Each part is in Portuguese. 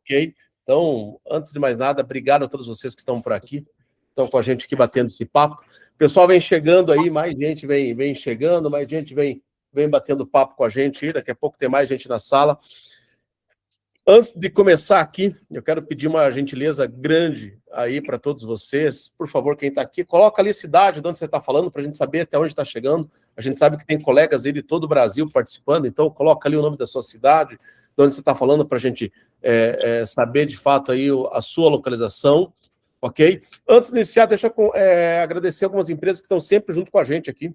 Ok? Então, antes de mais nada, obrigado a todos vocês que estão por aqui, estão com a gente aqui batendo esse papo. O pessoal vem chegando aí, mais gente vem chegando, mais gente vem batendo papo com a gente aí, daqui a pouco tem mais gente na sala. Antes de começar aqui, eu quero pedir uma gentileza grande aí para todos vocês. Por favor, quem está aqui, coloca ali a cidade de onde você está falando, para a gente saber até onde está chegando. A gente sabe que tem colegas aí de todo o Brasil participando, então coloca ali o nome da sua cidade, de onde você está falando, para a gente saber de fato aí a sua localização, ok? Antes de iniciar, deixa eu agradecer algumas empresas que estão sempre junto com a gente aqui,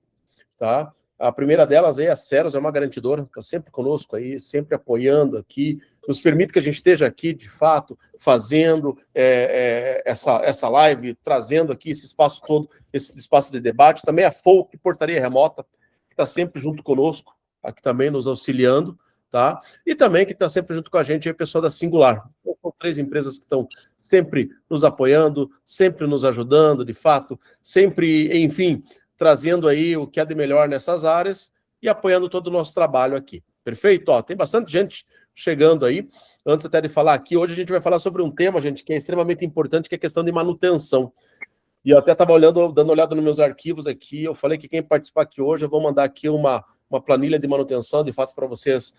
tá? A primeira delas aí, a Ceros, é uma garantidora, está sempre conosco aí, sempre apoiando aqui, nos permite que a gente esteja aqui, de fato, fazendo essa live, trazendo aqui esse espaço todo, esse espaço de debate. Também a Folk, Portaria Remota, que está sempre junto conosco, aqui também nos auxiliando, tá? E também que está sempre junto com a gente, é o pessoal da Singular. São 3 empresas que estão sempre nos apoiando, sempre nos ajudando, de fato, sempre, enfim, trazendo aí o que há de melhor nessas áreas e apoiando todo o nosso trabalho aqui. Perfeito? Ó, tem bastante gente chegando aí. Antes até de falar aqui, hoje a gente vai falar sobre um tema, gente, que é extremamente importante, que é a questão de manutenção. E eu até estava dando uma olhada nos meus arquivos aqui, eu falei que quem participar aqui hoje, eu vou mandar aqui uma planilha de manutenção, de fato, para vocês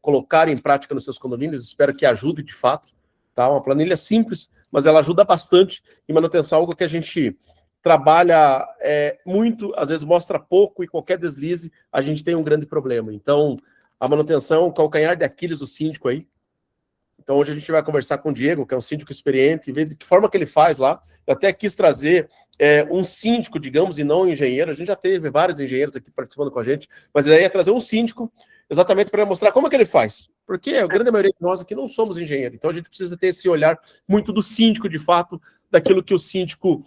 colocarem em prática nos seus condomínios, espero que ajude de fato, tá? Uma planilha simples, mas ela ajuda bastante em manutenção, algo que a gente trabalha muito, às vezes mostra pouco, e qualquer deslize, a gente tem um grande problema. Então, a manutenção, o calcanhar de Aquiles do síndico aí. Então, hoje a gente vai conversar com o Diego, que é um síndico experiente, e ver de que forma que ele faz lá. Eu até quis trazer um síndico, digamos, e não um engenheiro. A gente já teve vários engenheiros aqui participando com a gente, mas aí é trazer um síndico exatamente para mostrar como é que ele faz. Porque a grande maioria de nós aqui não somos engenheiros. Então, a gente precisa ter esse olhar muito do síndico, de fato, daquilo que o síndico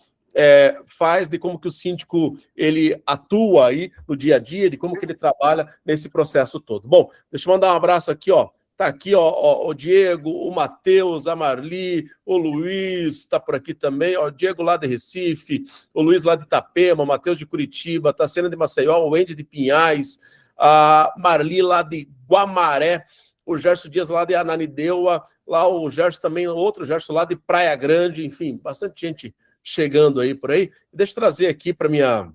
faz, de como que o síndico ele atua aí no dia a dia, de como que ele trabalha nesse processo todo. Bom, deixa eu mandar um abraço aqui, ó. Tá aqui, ó, o Diego, o Matheus, a Marli, o Luiz, tá por aqui também, ó, o Diego lá de Recife, o Luiz lá de Itapema, o Matheus de Curitiba, a Tassiana de Maceió, o Andy de Pinhais, a Marli lá de Guamaré, o Gerson Dias lá de Ananindeua, lá o Gerson também, outro Gerson lá de Praia Grande, enfim, bastante gente chegando aí por aí. Deixa eu trazer aqui para minha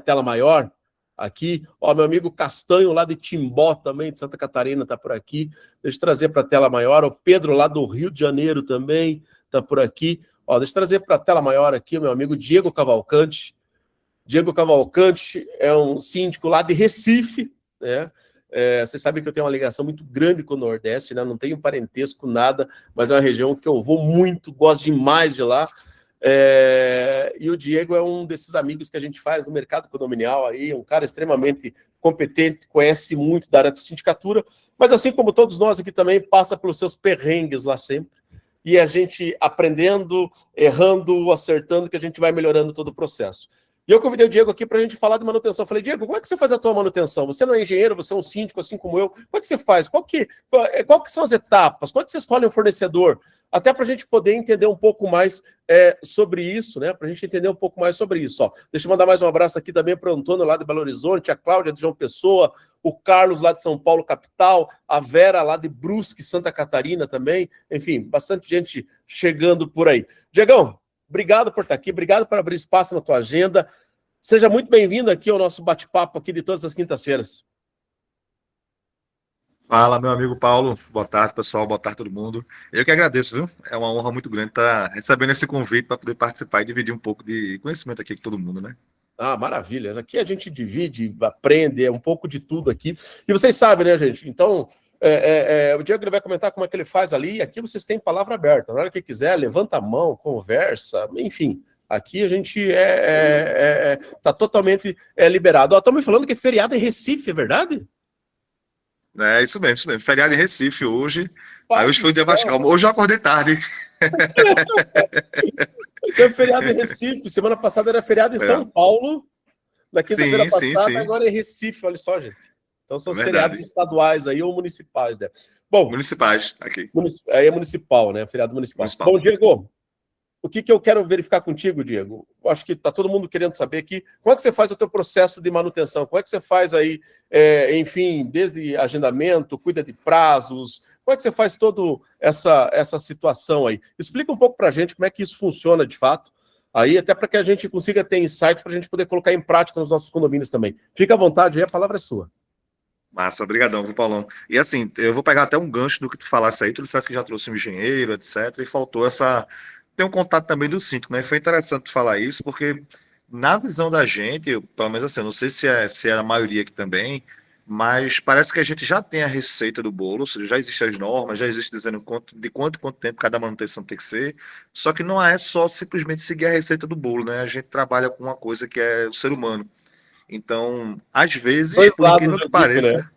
tela maior, aqui, ó, meu amigo Castanho lá de Timbó também, de Santa Catarina, tá por aqui. Deixa eu trazer para a tela maior, o Pedro lá do Rio de Janeiro também tá por aqui. Ó, deixa eu trazer para a tela maior aqui o meu amigo Diego Cavalcante. Diego Cavalcante é um síndico lá de Recife, né? Vocês sabem que eu tenho uma ligação muito grande com o Nordeste, né? Não tenho parentesco, nada, mas é uma região que eu vou muito, gosto demais de lá. E o Diego é um desses amigos que a gente faz no mercado condominial aí, um cara extremamente competente, conhece muito da área de sindicatura, mas assim como todos nós aqui também, passa pelos seus perrengues lá sempre, e a gente aprendendo, errando, acertando, que a gente vai melhorando todo o processo. E eu convidei o Diego aqui para a gente falar de manutenção. Eu falei, Diego, como é que você faz a tua manutenção? Você não é engenheiro, você é um síndico, assim como eu. Como é que você faz? Qual que são as etapas? Como é que você escolhe um fornecedor? Até para a gente poder entender um pouco mais sobre isso, né? Para a gente entender um pouco mais sobre isso. Ó. Deixa eu mandar mais um abraço aqui também para o Antônio lá de Belo Horizonte, a Cláudia de João Pessoa, o Carlos lá de São Paulo, capital, a Vera lá de Brusque, Santa Catarina também. Enfim, bastante gente chegando por aí. Diegão, obrigado por estar aqui, obrigado por abrir espaço na tua agenda. Seja muito bem-vindo aqui ao nosso bate-papo aqui de todas as quintas-feiras. Fala, meu amigo Paulo. Boa tarde, pessoal. Boa tarde, todo mundo. Eu que agradeço, viu? É uma honra muito grande estar recebendo esse convite para poder participar e dividir um pouco de conhecimento aqui com todo mundo, né? Ah, maravilha. Aqui a gente divide, aprende, um pouco de tudo aqui. E vocês sabem, né, gente? Então, o Diego ele vai comentar como é que ele faz ali. Aqui vocês têm palavra aberta. Na hora que quiser, levanta a mão, conversa, enfim. Aqui a gente tá totalmente liberado. Estão me falando que é feriado em Recife, é verdade? É isso mesmo, isso mesmo. Feriado em Recife hoje. Aí hoje foi o dia mais calmo. Hoje eu acordei tarde. É feriado em Recife. Semana passada era feriado em São Paulo. Na quinta-feira passada, agora é Recife. Olha só, gente. Então são os feriados estaduais aí ou municipais, né? Bom, municipais aqui. Aí é municipal, né? Feriado municipal. Bom, Diego, o que eu quero verificar contigo, Diego? Eu acho que está todo mundo querendo saber aqui. Como é que você faz o teu processo de manutenção? Como é que você faz aí, enfim, desde agendamento, cuida de prazos, Como é que você faz toda essa situação aí? Explica um pouco para a gente como é que isso funciona de fato, aí até para que a gente consiga ter insights para a gente poder colocar em prática nos nossos condomínios também. Fica à vontade, aí a palavra é sua. Massa, obrigadão, viu, Paulão? E assim, eu vou pegar até um gancho do que tu falasse aí, tu disseste que já trouxe um engenheiro, etc, e faltou essa... Tem um contato também do síndico, né? Foi interessante tu falar isso, porque na visão da gente, pelo menos assim, eu não sei se é a maioria aqui também, mas parece que a gente já tem a receita do bolo, ou seja, já existem as normas, já existe dizendo de quanto em quanto tempo cada manutenção tem que ser, só que não é só simplesmente seguir a receita do bolo, né? A gente trabalha com uma coisa que é o ser humano. Então, às vezes, Dois por lados, incrível eu que digo, né? pareça,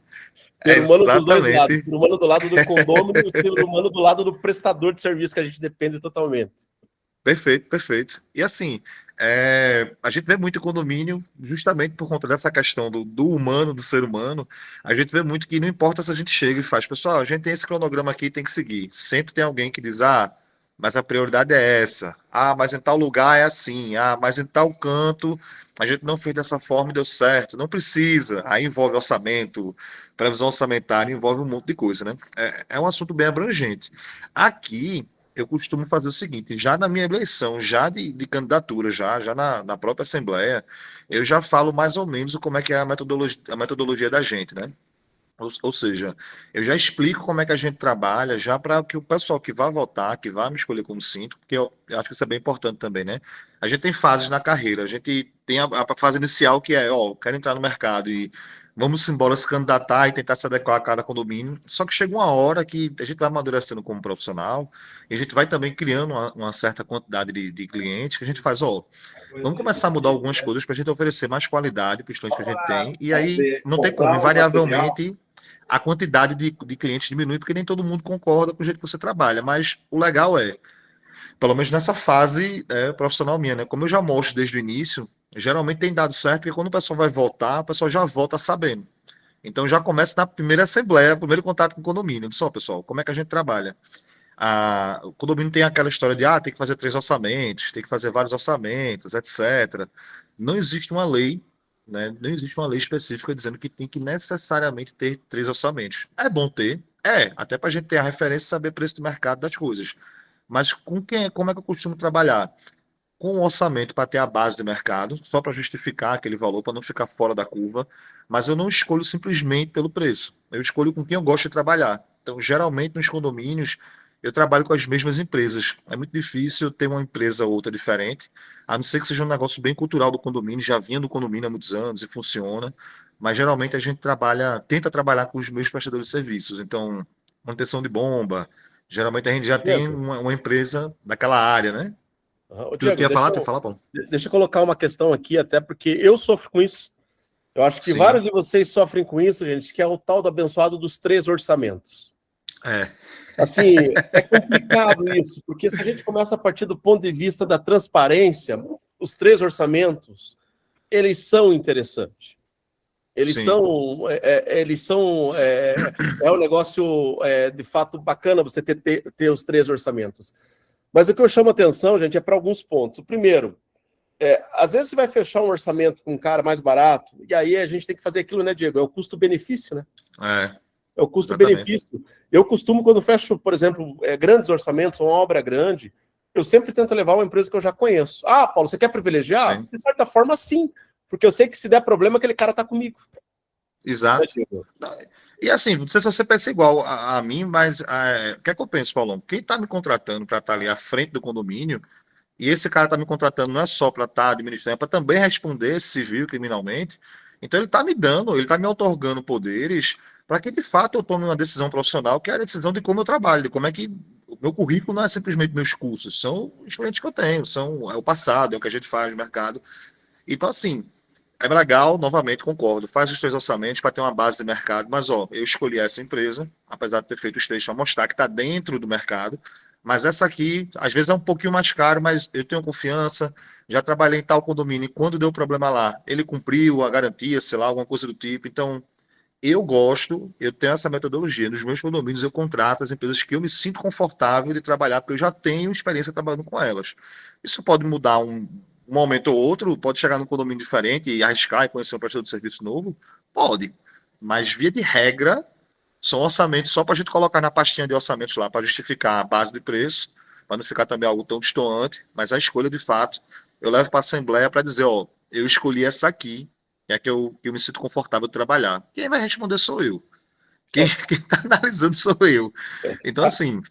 é Ser humano dos dois lados. exatamente. Ser humano do lado do condômino e o ser humano do lado do prestador de serviço, que a gente depende totalmente. Perfeito, perfeito. E assim, a gente vê muito condomínio justamente por conta dessa questão do humano, do ser humano. A gente vê muito que não importa se a gente chega e faz, pessoal, a gente tem esse cronograma aqui, tem que seguir. Sempre tem alguém que diz, mas a prioridade é essa. Ah, mas em tal lugar é assim. Ah, mas em tal canto a gente não fez dessa forma e deu certo. Não precisa. Aí envolve orçamento, previsão orçamentária, envolve um monte de coisa, né? É um assunto bem abrangente. Aqui eu costumo fazer o seguinte, já na minha eleição, já de candidatura, já na própria Assembleia, eu já falo mais ou menos como é que é a metodologia da gente, né? Ou seja, eu já explico como é que a gente trabalha, já para que o pessoal que vai votar, que vai me escolher como síndico, porque eu acho que isso é bem importante também, né? A gente tem fases na carreira, a gente tem a fase inicial que é, ó, quero entrar no mercado e vamos embora se candidatar e tentar se adequar a cada condomínio. Só que chega uma hora que a gente vai amadurecendo como profissional e a gente vai também criando uma certa quantidade de clientes que a gente faz, ó, vamos começar a mudar algumas coisas para a gente oferecer mais qualidade para os clientes que a gente tem. E aí não tem como, invariavelmente a quantidade de clientes diminui, porque nem todo mundo concorda com o jeito que você trabalha. Mas o legal é, pelo menos nessa fase profissional minha, né? Como eu já mostro desde o início, geralmente tem dado certo, porque quando o pessoal vai votar, o pessoal já vota sabendo. Então já começa na primeira assembleia, primeiro contato com o condomínio. Só, pessoal, como é que a gente trabalha? O condomínio tem aquela história de tem que fazer 3 orçamentos, tem que fazer vários orçamentos, etc. Não existe uma lei, né? Não existe uma lei específica dizendo que tem que necessariamente ter 3 orçamentos. É bom ter, até para a gente ter a referência e saber o preço de mercado das coisas. Mas como é que eu costumo trabalhar? Com um orçamento para ter a base de mercado, só para justificar aquele valor, para não ficar fora da curva, mas eu não escolho simplesmente pelo preço. Eu escolho com quem eu gosto de trabalhar. Então, geralmente, nos condomínios, eu trabalho com as mesmas empresas. É muito difícil ter uma empresa ou outra diferente, a não ser que seja um negócio bem cultural do condomínio, já vinha do condomínio há muitos anos e funciona, mas geralmente a gente tenta trabalhar com os meus prestadores de serviços. Então, manutenção de bomba, geralmente a gente já tem Diego, uma empresa daquela área, né? Ô, Tu Diego, ia falar? Tu ia falar, Paulo? deixa eu colocar uma questão aqui, até porque eu sofro com isso. Eu acho que Sim, vários de vocês sofrem com isso, gente, que é o tal do abençoado dos 3 orçamentos. é, Assim, é complicado isso, porque se a gente começa a partir do ponto de vista da transparência, os 3 orçamentos, eles são interessantes. Eles sim, são, é um negócio de fato bacana você ter os 3 orçamentos. Mas o que eu chamo a atenção, gente, é para alguns pontos. O primeiro, às vezes você vai fechar um orçamento com um cara mais barato, e aí a gente tem que fazer aquilo, né, Diego? É o custo-benefício, né? é, É o exatamente. custo-benefício. Eu costumo, quando fecho, por exemplo, grandes orçamentos, uma obra grande, eu sempre tento levar uma empresa que eu já conheço. Ah, Paulo, você quer privilegiar? Sim, De certa forma, sim. Porque eu sei que se der problema, aquele cara está comigo. Né, exato. Diego? E assim, não sei se você pensa igual a mim, mas o que é que eu penso, Paulão? Quem está me contratando para estar ali à frente do condomínio, e esse cara está me contratando não é só para estar administrando, é para também responder civil e criminalmente. Então ele está me outorgando poderes para que de fato eu tome uma decisão profissional, que é a decisão de como eu trabalho, de como é que o meu currículo não é simplesmente meus cursos, são os clientes que eu tenho, é o passado, é o que a gente faz no mercado. Então, assim, é legal, novamente, concordo. Faz os 3 orçamentos para ter uma base de mercado, mas ó, eu escolhi essa empresa, apesar de ter feito os 3 para mostrar que está dentro do mercado. Mas essa aqui, às vezes é um pouquinho mais caro, mas eu tenho confiança. Já trabalhei em tal condomínio e quando deu problema lá, ele cumpriu a garantia, sei lá, alguma coisa do tipo. Então, eu tenho essa metodologia. Nos meus condomínios, eu contrato as empresas que eu me sinto confortável de trabalhar, porque eu já tenho experiência trabalhando com elas. Isso pode mudar um momento ou outro, pode chegar num condomínio diferente e arriscar e conhecer um prestador de serviço novo? Pode. Mas, via de regra, São orçamentos só para a gente colocar na pastinha de orçamentos lá, para justificar a base de preço, para não ficar também algo tão destoante, mas a escolha de fato, eu levo para a Assembleia para dizer, ó, eu escolhi essa aqui, é a que eu me sinto confortável de trabalhar. Quem vai responder sou eu. Quem É, está analisando sou eu. é. Então, Ah, assim,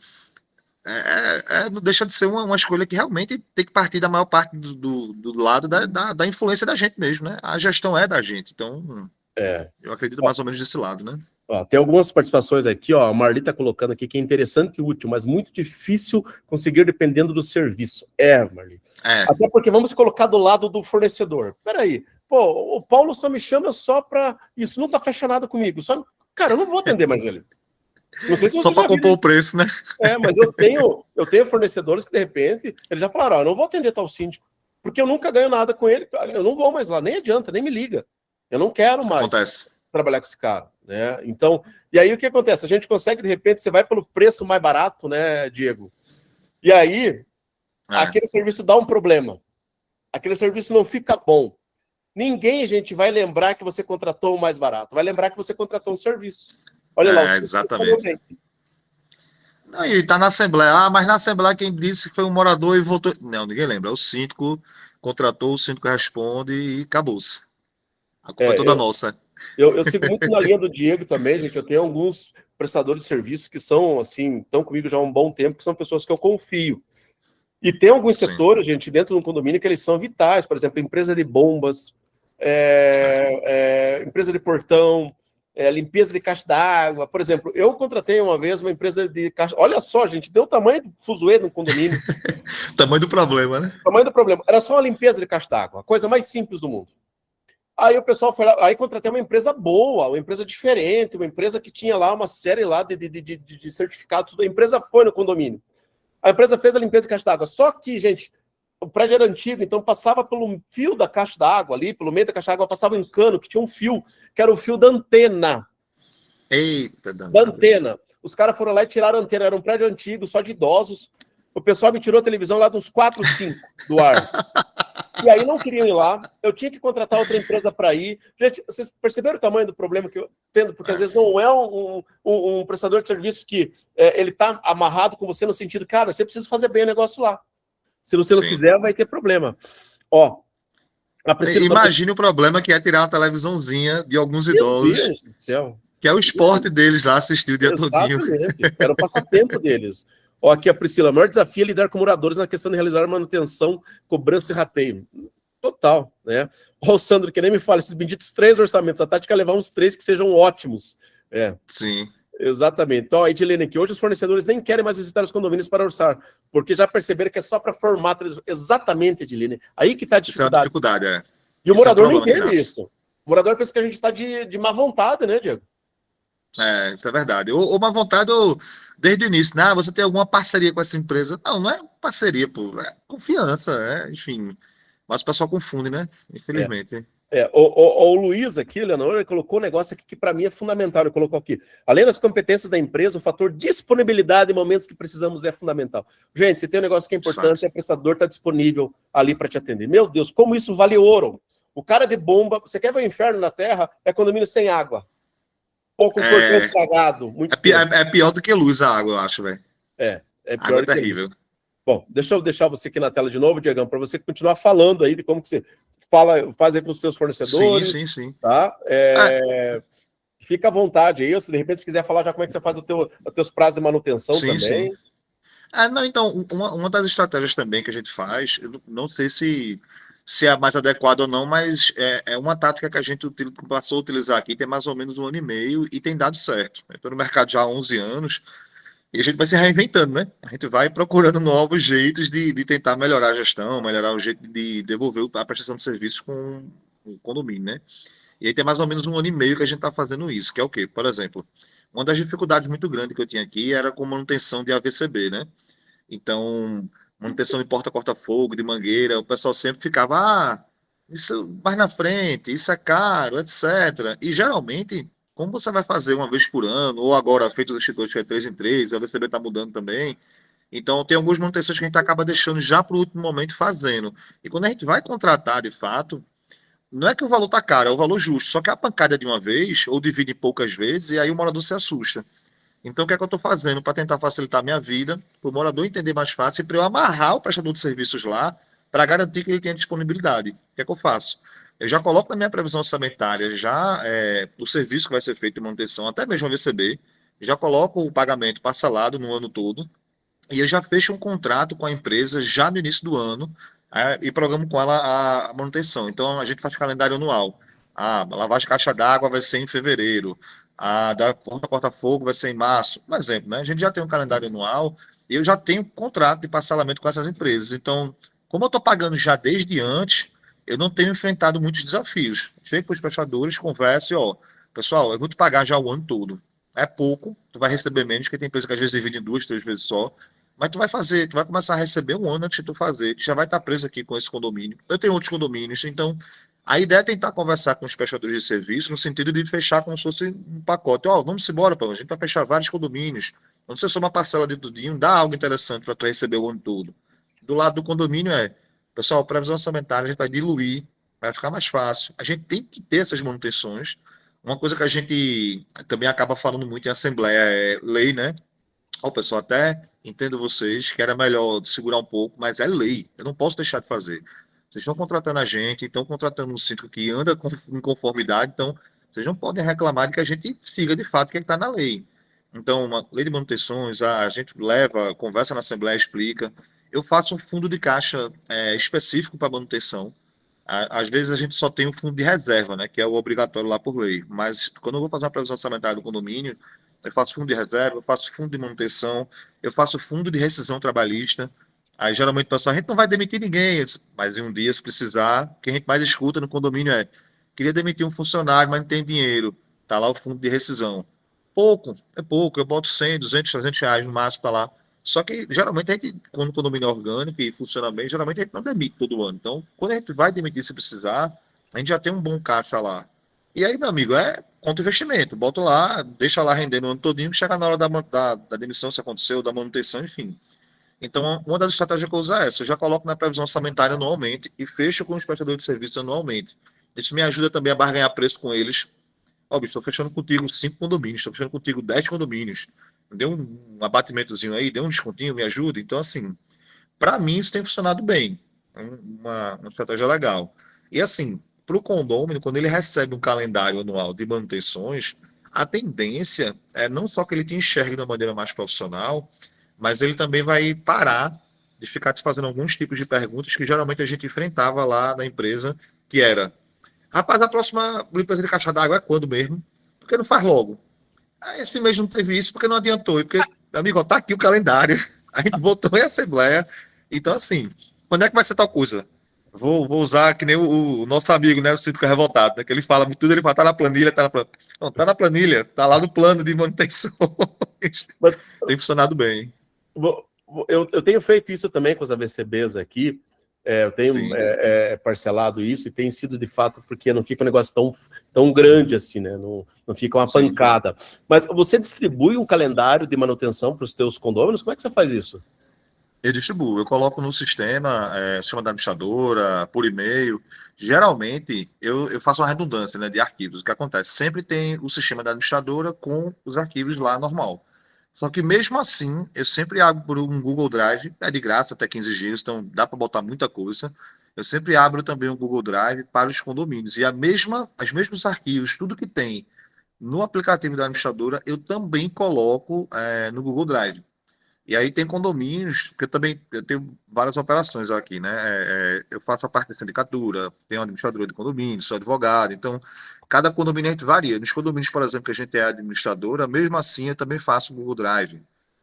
não deixa de ser uma escolha que realmente tem que partir da maior parte do lado da influência da gente mesmo, né? A gestão é da gente. Então, é. eu acredito Ó, mais ou menos desse lado, né? ó, tem algumas participações aqui, ó. A Marli está colocando aqui que é interessante e útil, mas muito difícil conseguir dependendo do serviço. É, Marli. É, Até porque vamos colocar do lado do fornecedor. Peraí, pô, o Paulo só me chama só para isso, não tá fechado comigo. Só, cara, eu não vou atender mais ele. Não sei se só você para já viu compor o isso. preço, né? Mas eu tenho fornecedores que de repente eles já falaram, ó, eu não vou atender tal síndico, porque eu nunca ganho nada com ele, eu não vou mais lá, nem adianta, nem me liga. Eu não quero mais Acontece. trabalhar com esse cara, né? Então, e aí o que acontece? A gente consegue, de repente, você vai pelo preço mais barato, né, Diego? E aí, É, aquele serviço dá um problema. Aquele serviço não fica bom. Ninguém, gente, vai lembrar que você contratou o mais barato. Vai lembrar que você contratou um serviço. Olha lá, o serviço falou exatamente. bem. Não, e tá na Assembleia. Ah, mas na Assembleia quem disse que foi um morador e votou. Não, ninguém lembra. O síndico contratou, o síndico responde e acabou-se. A culpa é É, toda nossa. eu sigo muito na linha do Diego também, gente. Eu tenho alguns prestadores de serviços que são, assim, estão comigo já há um bom tempo, que são pessoas que eu confio. E tem alguns Sim. setores, gente, dentro do condomínio que eles são vitais. Por exemplo, empresa de bombas, empresa de portão, limpeza de caixa d'água. Por exemplo, eu contratei uma vez uma empresa de caixa. Olha só, gente, deu o tamanho do fuzuê no condomínio. Tamanho do problema, né? O tamanho do problema. Era só uma limpeza de caixa d'água, a coisa mais simples do mundo. Aí o pessoal foi lá, aí contratei uma empresa boa, uma empresa diferente, uma empresa que tinha lá uma série lá de certificados. A empresa foi no condomínio. A empresa fez a limpeza de caixa d'água. Só que, gente, o prédio era antigo, então passava pelo fio da caixa d'água ali, pelo meio da caixa d'água, passava um cano que tinha um fio, que era o fio da antena. Eita, Da danado. antena. Os caras foram lá e tiraram a antena. Era um prédio antigo, só de idosos. O pessoal me tirou a televisão lá dos 4, 5 do ar. E aí não queriam ir lá. Eu tinha que contratar outra empresa para ir. Gente, vocês perceberam o tamanho do problema que eu tendo? Porque às vezes não é um prestador de serviço que ele está amarrado com você no sentido, cara, você precisa fazer bem o negócio lá. Se você não Sim. fizer, vai ter problema. Ó, a Priscila também. Imagine o problema que é tirar uma televisãozinha de alguns Meu idosos, Deus do céu. que é o esporte deles lá, assistir o dia todinho. Exatamente. Era o passatempo deles. Ó, aqui a Priscila. O maior desafio é lidar com moradores na questão de realizar manutenção, cobrança e rateio. Total, né? Ó, o Sandro, que nem me fala, esses benditos 3 orçamentos. A tática é levar uns 3 que sejam ótimos. Sim. Exatamente. Ó, Edilene aqui. Hoje os fornecedores nem querem mais visitar os condomínios para orçar, porque já perceberam que é só para formar. Exatamente, Edilene. Aí que está a Isso é uma dificuldade. dificuldade, é. E o Isso é um morador não problema que entende nasce. isso. O morador pensa que a gente está de má vontade, né, Diego? Isso é verdade. Ou uma vontade, ou desde o início, né? Você tem alguma parceria com essa empresa? Não, não é parceria, pô. É confiança, enfim. Mas o pessoal confunde, né? É. Infelizmente. O Luiz aqui, Leonor, ele colocou um negócio aqui que para mim é fundamental. Ele colocou aqui: além das competências da empresa, o fator disponibilidade em momentos que precisamos é fundamental. Gente, se tem um negócio que é importante, Fato. é o prestador estar disponível ali para te atender. Meu Deus, como isso vale ouro! O cara de bomba, você quer ver o inferno na Terra? É condomínio sem água, ou com portão É, estragado, é, muito pi- tempo. é pior do que luz a água, eu acho, velho. É Água é pior que isso. terrível. Bom, deixa eu deixar você aqui na tela de novo, Diegão, para você continuar falando aí de como que você fala, faz aí com os seus Sim, fornecedores, sim, sim. tá? É, Fica à vontade aí, ou se de repente você quiser falar já como é que você faz os teus prazos de manutenção sim, sim. também. Não, então, uma das estratégias também que a gente faz, eu não sei se é a mais adequada ou não, mas é uma tática que a gente passou a utilizar aqui tem mais ou menos 1 ano e meio e tem dado certo. Eu estou no mercado já há 11 anos e a gente vai se reinventando, né? A gente vai procurando novos jeitos de tentar melhorar a gestão, melhorar o jeito de devolver a prestação de serviço com o condomínio, né? E aí tem mais ou menos 1 ano e meio que a gente está fazendo isso, que é o quê? Por exemplo, uma das dificuldades muito grandes que eu tinha aqui era com manutenção de AVCB, né? Então, manutenção de porta-corta-fogo, de mangueira, o pessoal sempre ficava, isso mais na frente, isso é caro, etc. E geralmente, como você vai fazer uma vez por ano, ou agora feito os institutos que é 3 em 3, o AVCB está mudando também. Então, tem algumas manutenções que a gente acaba deixando já para o último momento fazendo. E quando a gente vai contratar, de fato, não é que o valor tá caro, é o valor justo. Só que a pancada de uma vez, ou divide em poucas vezes, e aí o morador se assusta. Então, o que é que eu estou fazendo para tentar facilitar a minha vida, para o morador entender mais fácil e para eu amarrar o prestador de serviços lá para garantir que ele tenha disponibilidade? O que é que eu faço? Eu já coloco na minha previsão orçamentária já o serviço que vai ser feito de manutenção, até mesmo a VCB, já coloco o pagamento parcelado no ano todo e eu já fecho um contrato com a empresa já no início do ano e programo com ela a manutenção. Então, a gente faz calendário anual. A lavagem de caixa d'água vai ser em fevereiro. A da porta corta-fogo vai ser em março. Um exemplo, né? A gente já tem um calendário anual e eu já tenho contrato de parcelamento com essas empresas. Então, como eu estou pagando já desde antes, eu não tenho enfrentado muitos desafios. Chego para os prestadores, converso e, ó, pessoal, eu vou te pagar já o ano todo. É pouco, tu vai receber menos, porque tem empresa que às vezes divide em 2, 3 vezes só. Mas tu vai começar a receber um ano antes de tu fazer, tu já vai estar preso aqui com esse condomínio. Eu tenho outros condomínios, então a ideia é tentar conversar com os prestadores de serviço no sentido de fechar como se fosse um pacote. Ó, vamos embora, pô, a gente vai fechar vários condomínios. Quando você soma uma parcela de tudinho, dá algo interessante para tu receber o ano todo. Do lado do condomínio pessoal, previsão orçamentária, a gente vai diluir, vai ficar mais fácil. A gente tem que ter essas manutenções. Uma coisa que a gente também acaba falando muito em assembleia é lei, né? Ó, pessoal, até entendo vocês que era melhor segurar um pouco, mas é lei. Eu não posso deixar de fazer. Vocês estão contratando a gente, estão contratando um síndico que anda em conformidade, então vocês não podem reclamar de que a gente siga de fato o que está na lei. Então, uma lei de manutenções, a gente leva, conversa na Assembleia, explica. Eu faço um fundo de caixa específico para manutenção. Às vezes a gente só tem um fundo de reserva, né, que é o obrigatório lá por lei. Mas quando eu vou fazer uma previsão orçamentária do condomínio, eu faço fundo de reserva, eu faço fundo de manutenção, eu faço fundo de rescisão trabalhista. Aí geralmente o pessoal, a gente não vai demitir ninguém, mas em um dia, se precisar, o que a gente mais escuta no condomínio queria demitir um funcionário, mas não tem dinheiro. Tá lá o fundo de rescisão. Pouco, eu boto 100, 200, 300 reais no máximo, tá lá. Só que geralmente a gente, quando o condomínio é orgânico e funciona bem, geralmente a gente não demite todo ano. Então, quando a gente vai demitir se precisar, a gente já tem um bom caixa lá. E aí, meu amigo, é contra investimento. Bota lá, deixa lá rendendo o ano todinho, que chega na hora da demissão, se aconteceu, da manutenção, enfim. Então, uma das estratégias que eu uso é essa. Eu já coloco na previsão orçamentária anualmente e fecho com os prestadores de serviço anualmente. Isso me ajuda também a barganhar preço com eles. Ó, bicho, estou fechando contigo 5 condomínios, estou fechando contigo 10 condomínios. Deu um abatimentozinho aí, deu um descontinho, me ajuda. Então, assim, para mim isso tem funcionado bem. Uma estratégia legal. E assim, para o condômino, quando ele recebe um calendário anual de manutenções, a tendência é não só que ele te enxergue de uma maneira mais profissional, mas ele também vai parar de ficar te fazendo alguns tipos de perguntas que geralmente a gente enfrentava lá na empresa, que era, rapaz, a próxima limpeza de caixa d'água é quando mesmo? Porque não faz logo. Ah, esse mês não teve isso porque não adiantou. Porque, amigo, ó, tá aqui o calendário. A gente votou em assembleia. Então, assim, quando é que vai ser tal coisa? Vou usar que nem o nosso amigo, né? O Cívico Revoltado, né? Que ele fala tudo, ele fala, tá na planilha, tá na planilha. Não, tá na planilha, tá lá no plano de manutenção. Mas Tem funcionado bem. eu tenho feito isso também com os AVCBs aqui. Eu tenho Sim, parcelado isso e tem sido de fato porque não fica um negócio tão grande assim, né? Não fica uma sim. pancada. Mas você distribui um calendário de manutenção para os teus condôminos? Como é que você faz isso? Eu distribuo, eu coloco no sistema da administradora, por e-mail. Geralmente, eu faço uma redundância, né, de arquivos. O que acontece? Sempre tem o sistema da administradora com os arquivos lá normal. Só que mesmo assim, eu sempre abro por um Google Drive, é de graça até 15 GB, então dá para botar muita coisa. Eu sempre abro também o Google Drive para os condomínios. E os mesmos arquivos, tudo que tem no aplicativo da administradora, eu também coloco no Google Drive. E aí tem condomínios, porque eu tenho várias operações aqui, né? Eu faço a parte da sindicatura, tenho administradora de condomínio, sou advogado, então cada condomínio a gente varia. Nos condomínios, por exemplo, que a gente é administradora, mesmo assim eu também faço o Google Drive.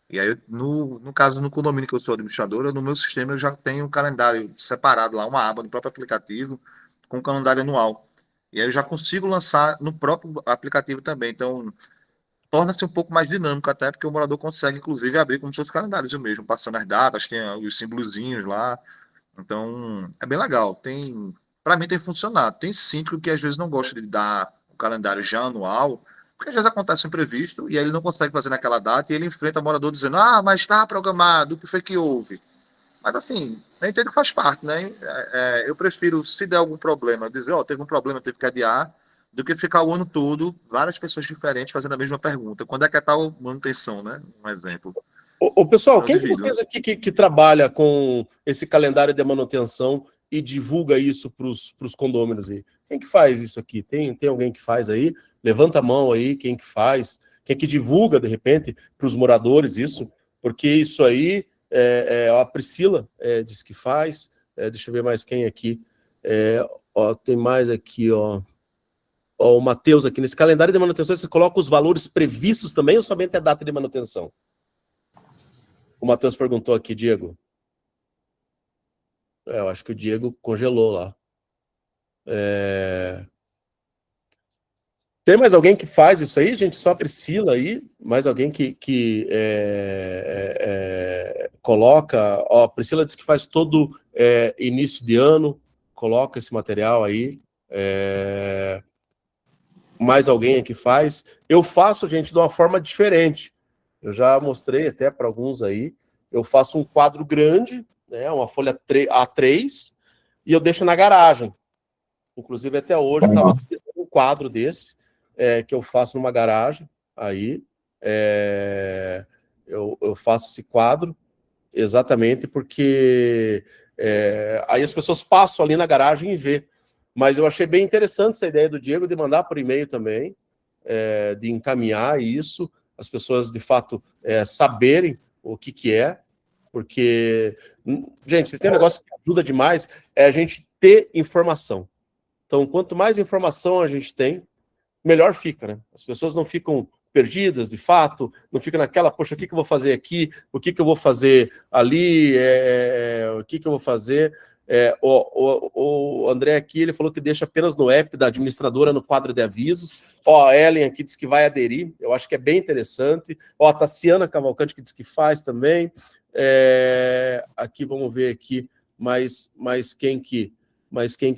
E aí, no caso, no condomínio que eu sou administradora, no meu sistema eu já tenho um calendário separado lá, uma aba no próprio aplicativo, com um calendário anual. E aí eu já consigo lançar no próprio aplicativo também. Então, torna-se um pouco mais dinâmico, até porque o morador consegue, inclusive, abrir como se fosse calendários mesmo, passando as datas, tem os símbolozinhos lá. Então, é bem legal. Para mim tem funcionado. Tem síndico que às vezes não gosta de dar o calendário já anual, porque às vezes acontece um imprevisto e aí ele não consegue fazer naquela data e ele enfrenta o morador dizendo: "Ah, mas está programado, o que foi que houve?" Mas assim, eu entendo que faz parte, né? Eu prefiro, se der algum problema, dizer, ó, teve um problema, teve que adiar, do que ficar o ano todo, várias pessoas diferentes fazendo a mesma pergunta. Quando é que é tal manutenção, né? Um exemplo. Pessoal, Então, eu quem que divido. vocês aqui que trabalha com esse calendário de manutenção e divulga isso para os condôminos aí? Quem que faz isso aqui? Tem alguém que faz aí? Levanta a mão aí, quem que faz? Quem que divulga, de repente, para os moradores isso? Porque isso aí, a Priscila diz que faz. Deixa eu ver mais quem aqui. Ó, tem mais aqui, ó. Ó, o Matheus aqui. Nesse calendário de manutenção, você coloca os valores previstos também ou somente a data de manutenção? O Matheus perguntou aqui, Diego. Eu acho que o Diego congelou lá. Tem mais alguém que faz isso aí, gente? Só a Priscila aí? Mais alguém que coloca... Ó, a Priscila diz que faz todo início de ano, coloca esse material aí. Mais alguém aqui faz. Eu faço, gente, de uma forma diferente. Eu já mostrei até para alguns aí. Eu faço um quadro grande, né, uma folha A3, e eu deixo na garagem. Inclusive, até hoje, eu estava um quadro desse, que eu faço numa garagem. Aí, eu faço esse quadro exatamente porque aí as pessoas passam ali na garagem e vê. Mas eu achei bem interessante essa ideia do Diego de mandar por e-mail também, de encaminhar isso, as pessoas, de fato, saberem o que é, porque, gente, se tem um negócio que ajuda demais, é a gente ter informação. Então, quanto mais informação a gente tem, melhor fica, né? As pessoas não ficam perdidas, de fato, não ficam naquela, poxa, o que eu vou fazer aqui? O que eu vou fazer ali? O que eu vou fazer? O André aqui, ele falou que deixa apenas no app da administradora, no quadro de avisos. Ó, a Ellen aqui diz que vai aderir, eu acho que é bem interessante. Ó, a Tassiana Cavalcante que diz que faz também. Aqui, vamos ver aqui, mais quem que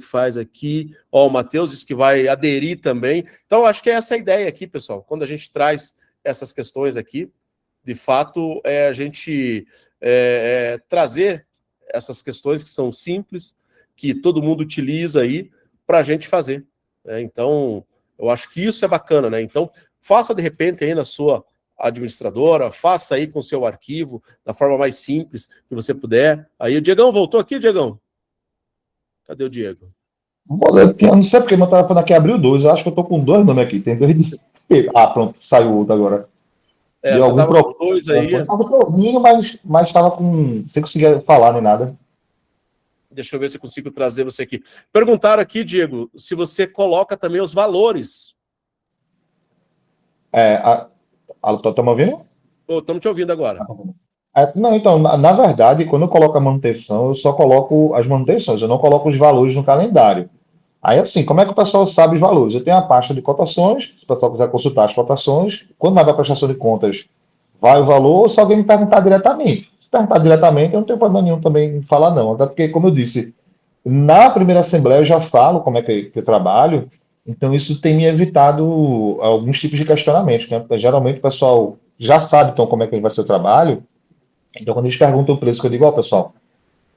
faz aqui. Ó, o Matheus disse que vai aderir também. Então, acho que é essa a ideia aqui, pessoal. Quando a gente traz essas questões aqui, de fato, a gente trazer essas questões que são simples, que todo mundo utiliza aí, para a gente fazer. Então, eu acho que isso é bacana, né? Então, faça de repente aí na sua administradora, faça aí com o seu arquivo, da forma mais simples que você puder. Aí o Diegão voltou aqui, Diegão? Cadê o Diego? Eu não sei porque meu telefone aqui abriu dois. Eu acho que eu tô com dois nomes aqui. Tem dois. Ah, pronto, saiu outro agora. Deu Você algum tava com problema. dois aí. Estava ouvindo, mas estava com. Sem conseguir falar nem nada. Deixa eu ver se eu consigo trazer você aqui. Perguntaram aqui, Diego, se você coloca também os valores. Tá me ouvindo? Estamos te ouvindo agora. Não, então, na verdade, quando eu coloco a manutenção, eu só coloco as manutenções, eu não coloco os valores no calendário. Aí, assim, como é que o pessoal sabe os valores? Eu tenho a pasta de cotações, se o pessoal quiser consultar as cotações, quando vai para a prestação de contas, vai o valor, ou se alguém me perguntar diretamente. Se perguntar diretamente, eu não tenho problema nenhum também em falar não, até porque, como eu disse, na primeira assembleia eu já falo como é que eu trabalho, então isso tem me evitado alguns tipos de questionamentos, né? Porque geralmente o pessoal já sabe então como é que vai ser o trabalho, então quando eles perguntam o preço, eu digo, ó, pessoal,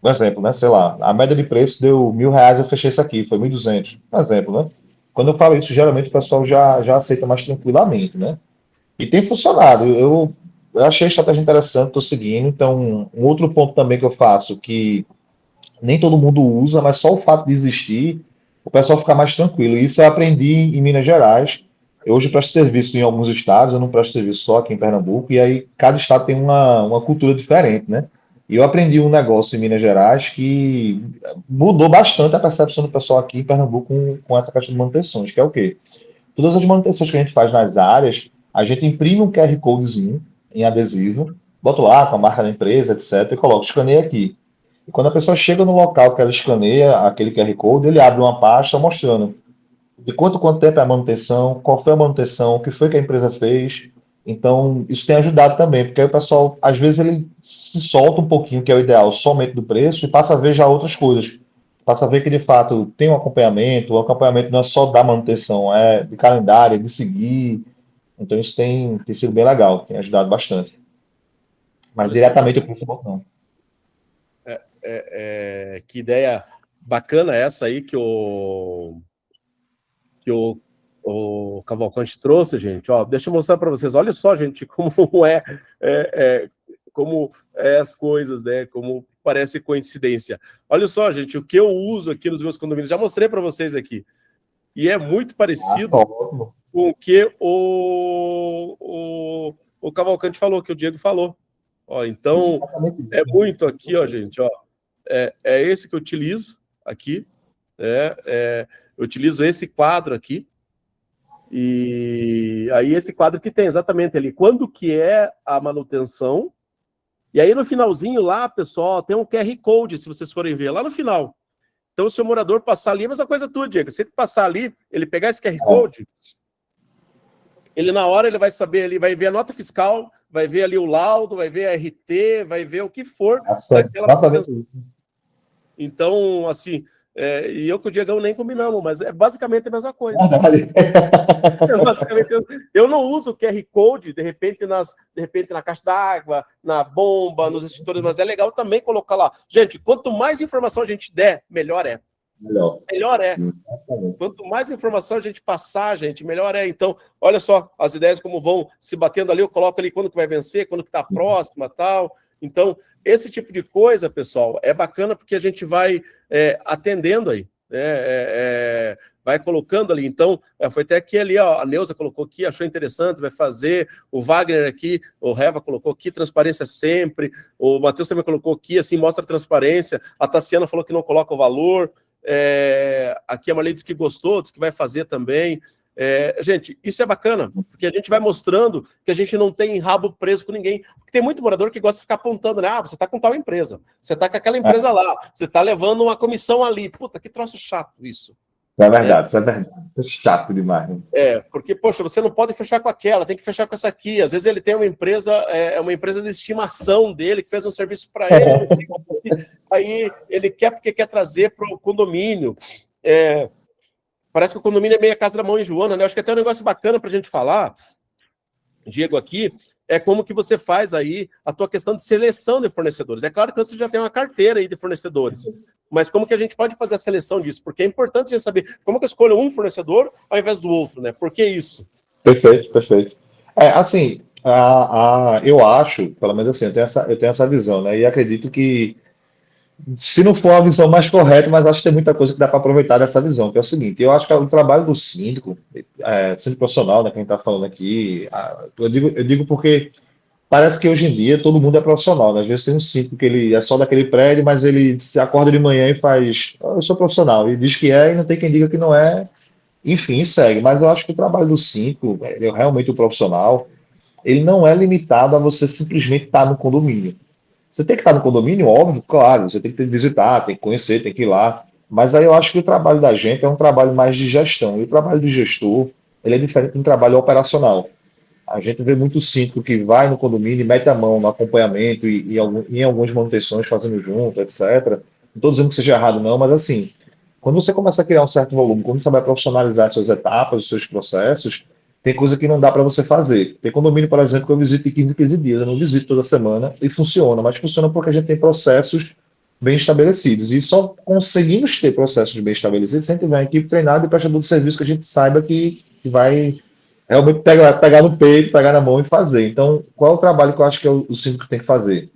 um exemplo, né? Sei lá, a média de preço deu R$ 1.000, eu fechei isso aqui, foi 1.200. Um exemplo, né? Quando eu falo isso, geralmente o pessoal já aceita mais tranquilamente, né? E tem funcionado. Eu achei a estratégia interessante, estou seguindo. Então, um outro ponto também que eu faço, que nem todo mundo usa, mas só o fato de existir, o pessoal fica mais tranquilo. Isso eu aprendi em Minas Gerais. Eu hoje presto serviço em alguns estados, eu não presto serviço só aqui em Pernambuco, e aí cada estado tem uma cultura diferente, né? E eu aprendi um negócio em Minas Gerais que mudou bastante a percepção do pessoal aqui em Pernambuco com essa questão de manutenções, que é o quê? Todas as manutenções que a gente faz nas áreas, a gente imprime um QR Codezinho em adesivo, bota lá com a marca da empresa, etc., e coloca, escaneia aqui. E quando a pessoa chega no local que ela escaneia aquele QR Code, ele abre uma pasta mostrando de quanto tempo é a manutenção, qual foi a manutenção, o que foi que a empresa fez. Então, isso tem ajudado também, porque aí o pessoal, às vezes, ele se solta um pouquinho, que é o ideal, somente do preço, e passa a ver já outras coisas. Passa a ver que, de fato, tem um acompanhamento, o acompanhamento não é só da manutenção, é de calendário, é de seguir. Então, isso tem sido bem legal, tem ajudado bastante. Mas Olha só. diretamente o preço não. Que ideia bacana essa aí que o Cavalcante trouxe, gente. Ó, deixa eu mostrar para vocês. Olha só, gente, como as coisas, né? Como parece coincidência. Olha só, gente, o que eu uso aqui nos meus condomínios. Já mostrei para vocês aqui. E é muito parecido com o que o Cavalcante falou, que o Diego falou. Ó, então, é muito aqui, ó, gente. Ó, é esse que eu utilizo aqui. Eu utilizo esse quadro aqui. E aí esse quadro que tem exatamente ali, quando que é a manutenção, e aí no finalzinho lá, pessoal, tem um QR Code, se vocês forem ver, lá no final. Então, se o morador passar ali, é a mesma coisa tudo, Diego, se ele passar ali, ele pegar esse QR Code, ele na hora ele vai saber, ele vai ver a nota fiscal, vai ver ali o laudo, vai ver a RT, vai ver o que for daquela manutenção. Então, assim... e eu com o Diegão nem combinamos, mas é basicamente a mesma coisa. Eu não uso o QR Code, de repente na caixa d'água, na bomba, nos extintores, mas é legal também colocar lá. Gente, quanto mais informação a gente der, melhor é. Melhor é. Quanto mais informação a gente passar, gente, melhor é. Então, olha só as ideias como vão se batendo ali, eu coloco ali quando que vai vencer, quando que está próxima, tal. Então, esse tipo de coisa, pessoal, é bacana porque a gente vai atendendo aí, vai colocando ali. Então, foi até aqui ali, ó, a Neuza colocou aqui, achou interessante, vai fazer, o Wagner aqui, o Reva colocou aqui, transparência sempre, o Matheus também colocou aqui, assim, mostra a transparência, a Tassiana falou que não coloca o valor, aqui a Marlene disse que gostou, disse que vai fazer também. Gente, isso é bacana, porque a gente vai mostrando que a gente não tem rabo preso com ninguém. Porque tem muito morador que gosta de ficar apontando, né? Você está com tal empresa, você está com aquela empresa lá, você está levando uma comissão ali. Puta, que troço chato isso. É verdade, isso é verdade. Isso é chato demais. Né? Porque, poxa, você não pode fechar com aquela, tem que fechar com essa aqui. Às vezes ele tem uma empresa de estimação dele, que fez um serviço para ele, aí ele quer porque quer trazer para o condomínio. Parece que o condomínio é meio a casa da mãe Joana, né? Acho que até um negócio bacana para a gente falar, Diego, aqui, é como que você faz aí a tua questão de seleção de fornecedores. É claro que você já tem uma carteira aí de fornecedores, mas como que a gente pode fazer a seleção disso? Porque é importante a gente saber como que eu escolho um fornecedor ao invés do outro, né? Por que isso? Perfeito, perfeito. Assim, eu acho, pelo menos assim, eu tenho essa visão, né? E acredito que se não for a visão mais correta, mas acho que tem muita coisa que dá para aproveitar dessa visão, que é o seguinte, eu acho que o trabalho do síndico, síndico profissional, né, quem está falando aqui, eu digo porque parece que hoje em dia todo mundo é profissional, né? Às vezes tem um síndico que ele é só daquele prédio, mas ele se acorda de manhã e faz, eu sou profissional, e diz que é, e não tem quem diga que não é, enfim, segue. Mas eu acho que o trabalho do síndico, ele é realmente o profissional, ele não é limitado a você simplesmente estar no condomínio. Você tem que estar no condomínio, óbvio, claro, você tem que visitar, tem que conhecer, tem que ir lá. Mas aí eu acho que o trabalho da gente é um trabalho mais de gestão. E o trabalho do gestor, ele é diferente de um trabalho operacional. A gente vê muito síndico que vai no condomínio e mete a mão no acompanhamento e em algumas manutenções fazendo junto, etc. Não estou dizendo que seja errado, não, mas assim, quando você começa a criar um certo volume, quando você vai profissionalizar suas etapas, os seus processos, tem coisa que não dá para você fazer. Tem condomínio, por exemplo, que eu visito de 15 em 15 dias, eu não visito toda semana e funciona, mas funciona porque a gente tem processos bem estabelecidos. E só conseguimos ter processos bem estabelecidos se a gente tiver uma equipe treinada e prestador de serviço que a gente saiba que vai realmente pegar no peito, pegar na mão e fazer. Então, qual é o trabalho que eu acho que o síndico tem que fazer?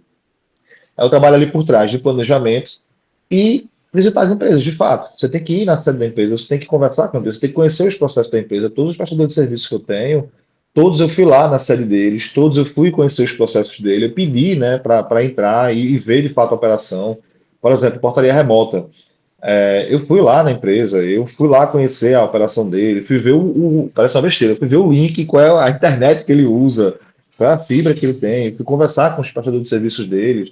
É o trabalho ali por trás de planejamento e visitar as empresas, de fato. Você tem que ir na sede da empresa, você tem que conversar com a empresa, você tem que conhecer os processos da empresa. Todos os prestadores de serviços que eu tenho, todos eu fui lá na sede deles, todos eu fui conhecer os processos dele, eu pedi, né, para entrar e ver de fato a operação. Por exemplo, portaria remota. Eu fui lá na empresa, eu fui lá conhecer a operação dele, fui ver parece uma besteira, fui ver o link, qual é a internet que ele usa, qual é a fibra que ele tem, fui conversar com os prestadores de serviços deles.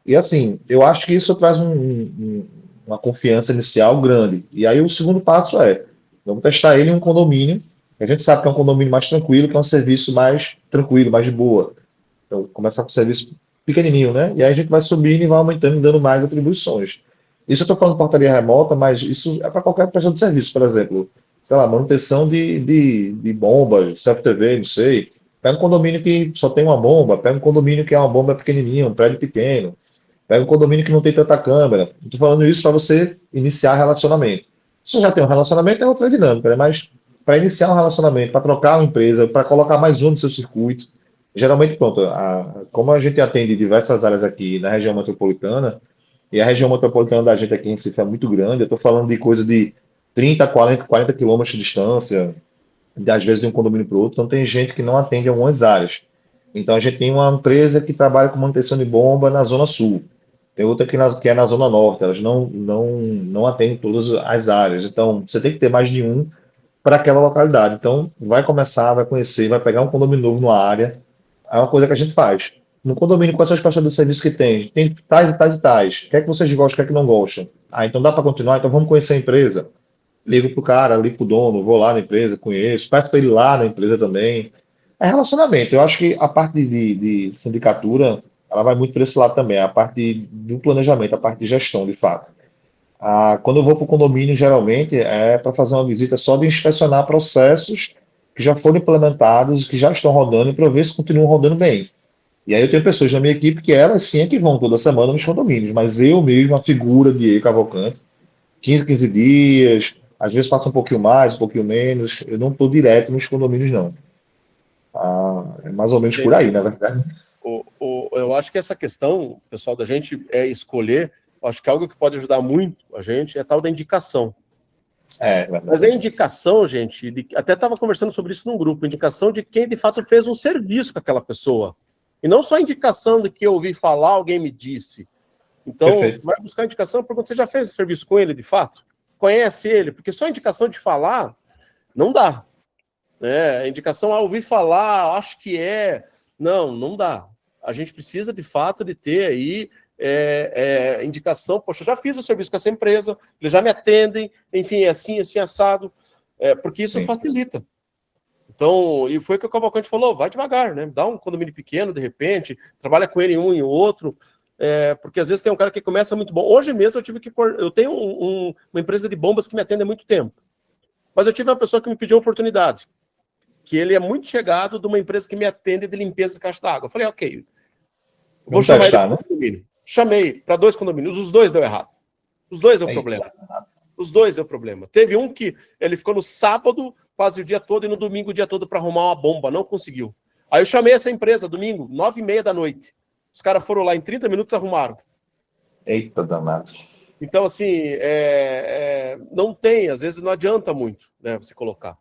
E assim, eu acho que isso traz uma confiança inicial grande. E aí o segundo passo vamos testar ele em um condomínio, que a gente sabe que é um condomínio mais tranquilo, que é um serviço mais tranquilo, mais de boa. Então, começar com um serviço pequenininho, né? E aí a gente vai subindo e vai aumentando e dando mais atribuições. Isso eu estou falando de portaria remota, mas isso é para qualquer prestador de serviço, por exemplo, sei lá, manutenção de bombas, self-TV, não sei. Pega um condomínio que só tem uma bomba, pega um condomínio que é uma bomba pequenininha, um prédio pequeno. Pega um condomínio que não tem tanta câmera. Não estou falando isso para você iniciar relacionamento. Se você já tem um relacionamento, é outra dinâmica, né? Mas para iniciar um relacionamento, para trocar uma empresa, para colocar mais um no seu circuito, geralmente, pronto, como a gente atende diversas áreas aqui na região metropolitana, e a região metropolitana da gente aqui em Recife é muito grande, eu estou falando de coisa de 30, 40 quilômetros de distância, às vezes de um condomínio para o outro, então tem gente que não atende algumas áreas. Então a gente tem uma empresa que trabalha com manutenção de bomba na Zona Sul, tem outra que é na Zona Norte, elas não atendem todas as áreas. Então você tem que ter mais de um para aquela localidade. Então vai começar, vai conhecer, vai pegar um condomínio novo numa área, é uma coisa que a gente faz. No condomínio, quais são as prestações de serviço que tem? Tem tais e tais e tais. O que é que vocês gostam, o que é que não gostam? Ah, então dá para continuar? Então vamos conhecer a empresa. Ligo pro cara, ligo pro dono, vou lá na empresa, conheço, peço para ele ir lá na empresa também. É relacionamento. Eu acho que a parte de sindicatura, ela vai muito para esse lado também, a parte do planejamento, a parte de gestão, de fato. Quando eu vou para o condomínio, geralmente, é para fazer uma visita só de inspecionar processos que já foram implementados, que já estão rodando, para ver se continuam rodando bem. E aí eu tenho pessoas na minha equipe que elas sim é que vão toda semana nos condomínios, mas eu mesmo, a figura de Cavalcante, 15 dias, às vezes passa um pouquinho mais, um pouquinho menos, eu não estou direto nos condomínios, não. É mais ou menos por aí, Entendi. na verdade. Eu acho que essa questão, pessoal, da gente escolher, eu acho que algo que pode ajudar muito a gente é a tal da indicação. Mas a indicação, gente, até estava conversando sobre isso num grupo, indicação de quem de fato fez um serviço com aquela pessoa. E não só indicação de que eu ouvi falar, alguém me disse. Então, Perfeito. você vai buscar indicação, pergunta, você já fez esse serviço com ele de fato? Conhece ele? Porque só indicação de falar não dá. A indicação, ouvi falar, acho que é. Não dá. A gente precisa, de fato, de ter aí indicação. Poxa, eu já fiz o serviço com essa empresa, eles já me atendem, enfim, é assim, assado, porque isso Sim. facilita. Então, e foi o que o Cavalcante falou, vai devagar, né? Dá um condomínio pequeno, de repente, trabalha com ele em um e outro, porque às vezes tem um cara que começa muito bom. Hoje mesmo eu tenho uma empresa de bombas que me atende há muito tempo, mas eu tive uma pessoa que me pediu uma oportunidade, que ele é muito chegado de uma empresa que me atende de limpeza de caixa d'água. Eu falei, ok, vou chamar ele para condomínio. Chamei para 2 condomínios, os 2 deu errado. Os 2 deu problema. Os 2 deu problema. Teve um que ele ficou no sábado quase o dia todo e no domingo o dia todo para arrumar uma bomba, não conseguiu. Aí eu chamei essa empresa, domingo, 9h30 da noite. Os caras foram lá, em 30 minutos arrumaram. Eita danado. Então, assim, não tem, às vezes não adianta muito, né, você colocar.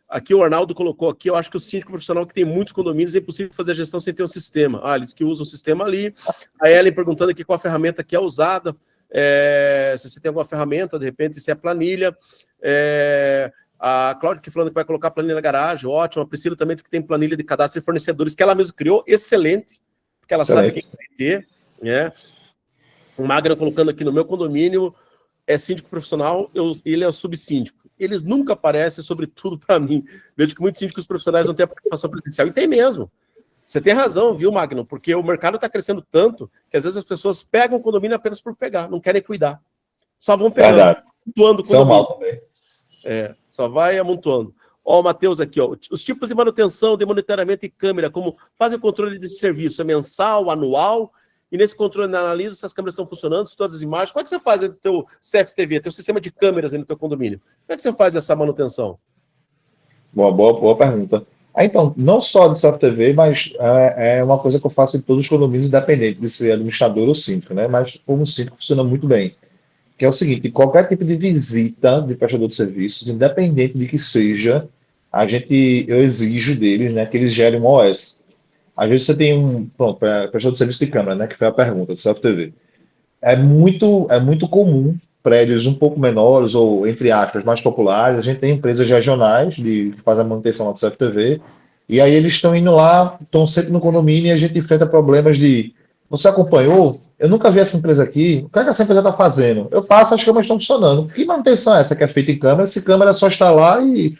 Aqui o Arnaldo colocou aqui, eu acho que o síndico profissional que tem muitos condomínios é impossível fazer a gestão sem ter um sistema. Eles que usam o sistema ali. A Ellen perguntando aqui qual a ferramenta que é usada, se você tem alguma ferramenta, de repente, se é planilha. A Cláudia que falando que vai colocar planilha na garagem, ótimo. A Priscila também disse que tem planilha de cadastro de fornecedores, que ela mesma criou, excelente, porque ela sabe quem vai ter, né? O Magno colocando aqui no meu condomínio, é síndico profissional, ele é o subsíndico. Eles nunca aparecem, sobretudo para mim. Vejo que muitos síndicos profissionais não têm a participação presencial. E tem mesmo. Você tem razão, viu, Magno? Porque o mercado está crescendo tanto que às vezes as pessoas pegam o condomínio apenas por pegar, não querem cuidar. Só vão pegando, amontoando o condomínio. Só vai amontoando. O Matheus aqui, os tipos de manutenção, de monitoramento e câmera, como fazem o controle de serviço? É mensal, anual? E nesse controle analisa se as câmeras estão funcionando, se todas as imagens. Como é que você faz no teu CFTV, teu sistema de câmeras aí no teu condomínio? Como é que você faz essa manutenção? Boa pergunta. Então, não só de CFTV, mas é uma coisa que eu faço em todos os condomínios, independente de ser administrador ou síndico, né? Mas como síndico funciona muito bem. Que é o seguinte, qualquer tipo de visita de prestador de serviços, independente de que seja, eu exijo deles, né, que eles gerem um OS. Às vezes você tem prestador de serviço de câmera, né, que foi a pergunta, do CFTV. É muito comum, prédios um pouco menores, ou, entre aspas, mais populares, a gente tem empresas regionais que fazem a manutenção lá do CFTV, e aí eles estão indo lá, estão sempre no condomínio, e a gente enfrenta problemas de, você acompanhou? Eu nunca vi essa empresa aqui, o que é que essa empresa está fazendo? Eu passo, as câmeras estão funcionando. Que manutenção é essa que é feita em câmera, se câmera só está lá e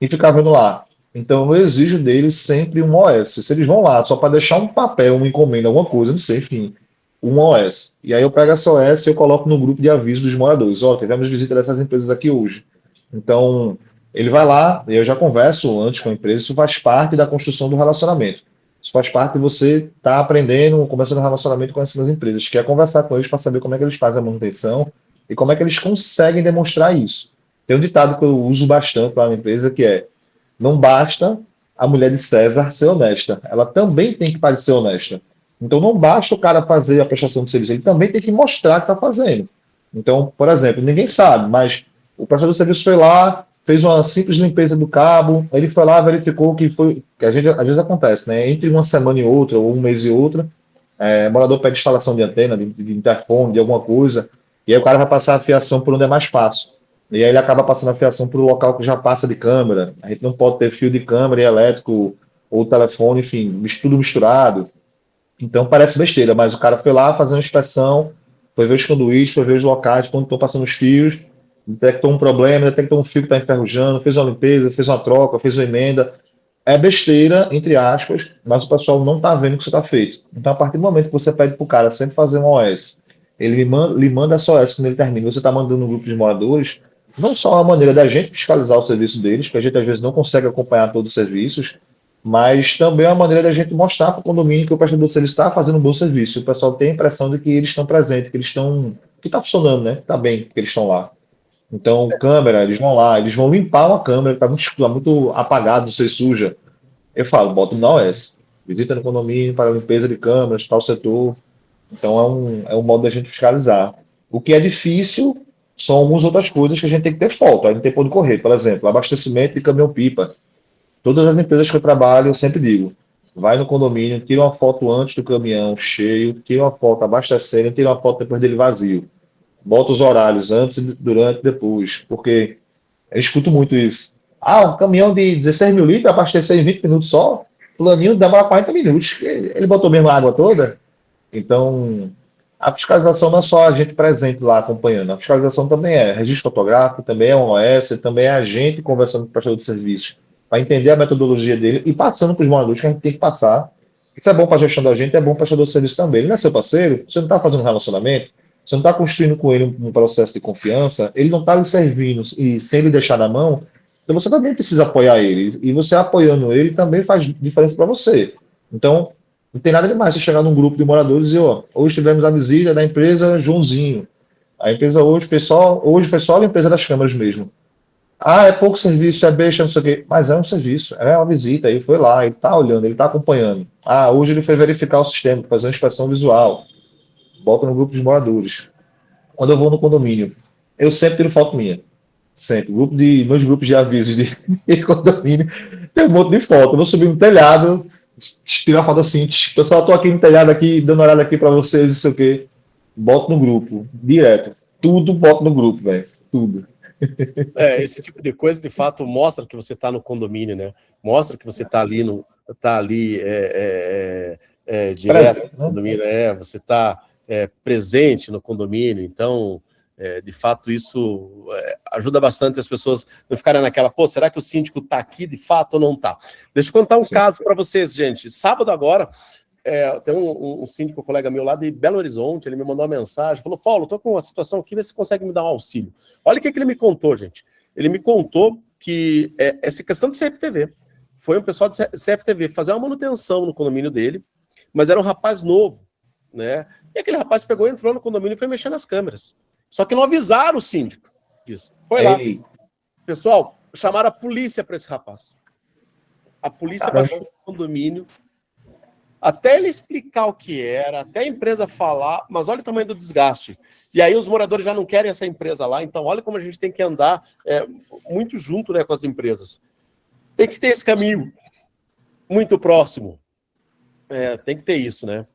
ficar vendo lá? Então, eu exijo deles sempre um OS. Se eles vão lá só para deixar um papel, uma encomenda, alguma coisa, não sei, enfim, um OS. E aí eu pego essa OS e eu coloco no grupo de aviso dos moradores. Tivemos visita dessas empresas aqui hoje. Então, ele vai lá, eu já converso antes com a empresa, isso faz parte da construção do relacionamento. Isso faz parte de você estar aprendendo, começando um relacionamento com essas empresas, que é conversar com eles para saber como é que eles fazem a manutenção e como é que eles conseguem demonstrar isso. Tem um ditado que eu uso bastante lá na empresa, que é: não basta a mulher de César ser honesta, ela também tem que parecer honesta. Então não basta o cara fazer a prestação de serviço, ele também tem que mostrar que está fazendo. Então, por exemplo, ninguém sabe, mas o prestador de serviço foi lá, fez uma simples limpeza do cabo, ele foi lá, verificou que foi, que a gente, às vezes acontece, né? Entre uma semana e outra, ou um mês e outra, morador pede instalação de antena, de interfone, de alguma coisa, e aí o cara vai passar a fiação por onde é mais fácil. E aí ele acaba passando a fiação para o local que já passa de câmera. A gente não pode ter fio de câmera e elétrico, ou telefone, enfim, tudo misturado. Então parece besteira, mas o cara foi lá fazer uma inspeção, foi ver os conduítes, foi ver os locais, quando estão passando os fios, detectou um problema, detectou um fio que está enferrujando, fez uma limpeza, fez uma troca, fez uma emenda. É besteira, entre aspas, mas o pessoal não está vendo o que você está feito. Então, a partir do momento que você pede para o cara sempre fazer um OS, ele lhe manda essa OS quando ele termina, você está mandando um grupo de moradores, não só a maneira da gente fiscalizar o serviço deles, que a gente às vezes não consegue acompanhar todos os serviços, mas também é uma maneira da gente mostrar para o condomínio que o prestador de serviço está fazendo um bom serviço. O pessoal tem a impressão de que eles estão presentes, que eles estão, que está funcionando, né? Está bem, que eles estão lá. Então, câmera, eles vão lá, eles vão limpar uma câmera que está muito, tá muito apagado, não sei, suja. Eu falo, bota no OS. Visita no condomínio para limpeza de câmeras, tal setor. Então, é um modo da gente fiscalizar. O que é difícil são algumas outras coisas que a gente tem que ter foto, a gente tem pode correr. Por exemplo, abastecimento de caminhão-pipa. Todas as empresas que eu trabalho, eu sempre digo, vai no condomínio, tira uma foto antes do caminhão cheio, tira uma foto abastecendo, tira uma foto depois dele vazio. Bota os horários antes, durante e depois, porque eu escuto muito isso. Ah, um caminhão de 16 mil litros abastecer em 20 minutos só, fulaninho demora 40 minutos. Ele botou mesmo a água toda? Então, a fiscalização não é só a gente presente lá acompanhando, a fiscalização também é registro fotográfico, também é um OS, também é a gente conversando com o prestador de serviços, para entender a metodologia dele e passando para os moradores que a gente tem que passar. Isso é bom para a gestão da gente, é bom para o prestador de serviço também. Ele não é seu parceiro, você não está fazendo um relacionamento, você não está construindo com ele um processo de confiança, ele não está lhe servindo e sem lhe deixar na mão, então você também precisa apoiar ele. E você apoiando ele também faz diferença para você. Então, não tem nada demais você chegar num grupo de moradores e dizer, ó, hoje tivemos a visita da empresa Joãozinho. A empresa hoje foi só a limpeza das câmaras mesmo. Ah, é pouco serviço, é besta, não sei o quê. Mas é um serviço, é uma visita, ele foi lá, ele está olhando, ele está acompanhando. Ah, hoje ele foi verificar o sistema, fazer uma inspeção visual. Bota no grupo dos moradores. Quando eu vou no condomínio, eu sempre tiro foto minha. Sempre. Meus grupos de avisos de condomínio tem um monte de foto. Eu vou subir no telhado, tirar foto assim, pessoal, tô aqui no telhado aqui, dando uma olhada aqui para vocês, não sei o quê. Boto no grupo, direto. Tudo boto no grupo, velho. Tudo. Esse tipo de coisa, de fato, mostra que você está no condomínio, né? Mostra que você está ali, direto no condomínio, você está presente no condomínio, então, de fato, isso ajuda bastante as pessoas não ficarem naquela, pô, será que o síndico está aqui de fato ou não está? Deixa eu contar um caso para vocês, gente. Sábado agora, tem um síndico, um colega meu lá de Belo Horizonte, ele me mandou uma mensagem, falou, Paulo, estou com uma situação aqui, vê se consegue me dar um auxílio. Olha o que ele me contou, gente. Ele me contou que essa questão de CFTV, foi um pessoal de CFTV fazer uma manutenção no condomínio dele, mas era um rapaz novo, né? E aquele rapaz pegou, entrou no condomínio e foi mexer nas câmeras. Só que não avisaram o síndico disso. Foi lá. Pessoal, chamaram a polícia para esse rapaz. A polícia baixou no condomínio, até ele explicar o que era, até a empresa falar, mas olha o tamanho do desgaste. E aí os moradores já não querem essa empresa lá, então olha como a gente tem que andar muito junto, né, com as empresas. Tem que ter esse caminho muito próximo. Tem que ter isso, né?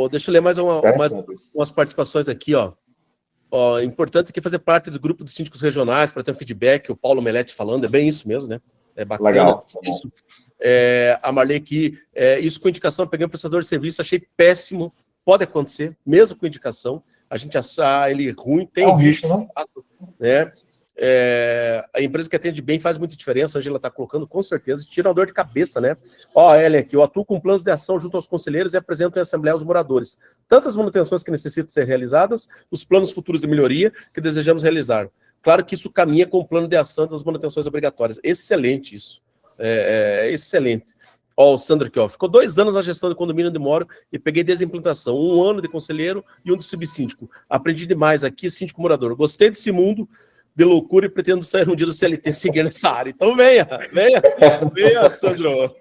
Deixa eu ler mais umas participações aqui, ó. Importante aqui fazer parte do grupo de síndicos regionais para ter um feedback, o Paulo Melete falando, é bem isso mesmo, né? É bacana. Legal. Isso. A Marley aqui, isso com indicação, peguei um prestador de serviço, achei péssimo, pode acontecer, mesmo com indicação, a gente achar ele ruim, tem risco, né? A empresa que atende bem faz muita diferença, a Angela está colocando, com certeza, tira uma dor de cabeça, né? Ellen aqui, eu atuo com planos de ação junto aos conselheiros e apresento em assembleia aos moradores, tantas manutenções que necessitam ser realizadas, os planos futuros de melhoria que desejamos realizar. Claro que isso caminha com o plano de ação das manutenções obrigatórias. Excelente isso. Excelente. Ó, o Sandro aqui, ó. Ficou 2 anos na gestão do condomínio onde moro e peguei desde a implantação. 1 ano de conselheiro e 1 de subsíndico. Aprendi demais aqui, síndico morador. Gostei desse mundo de loucura e pretendo sair um dia do CLT seguir nessa área. Então venha, Sandro.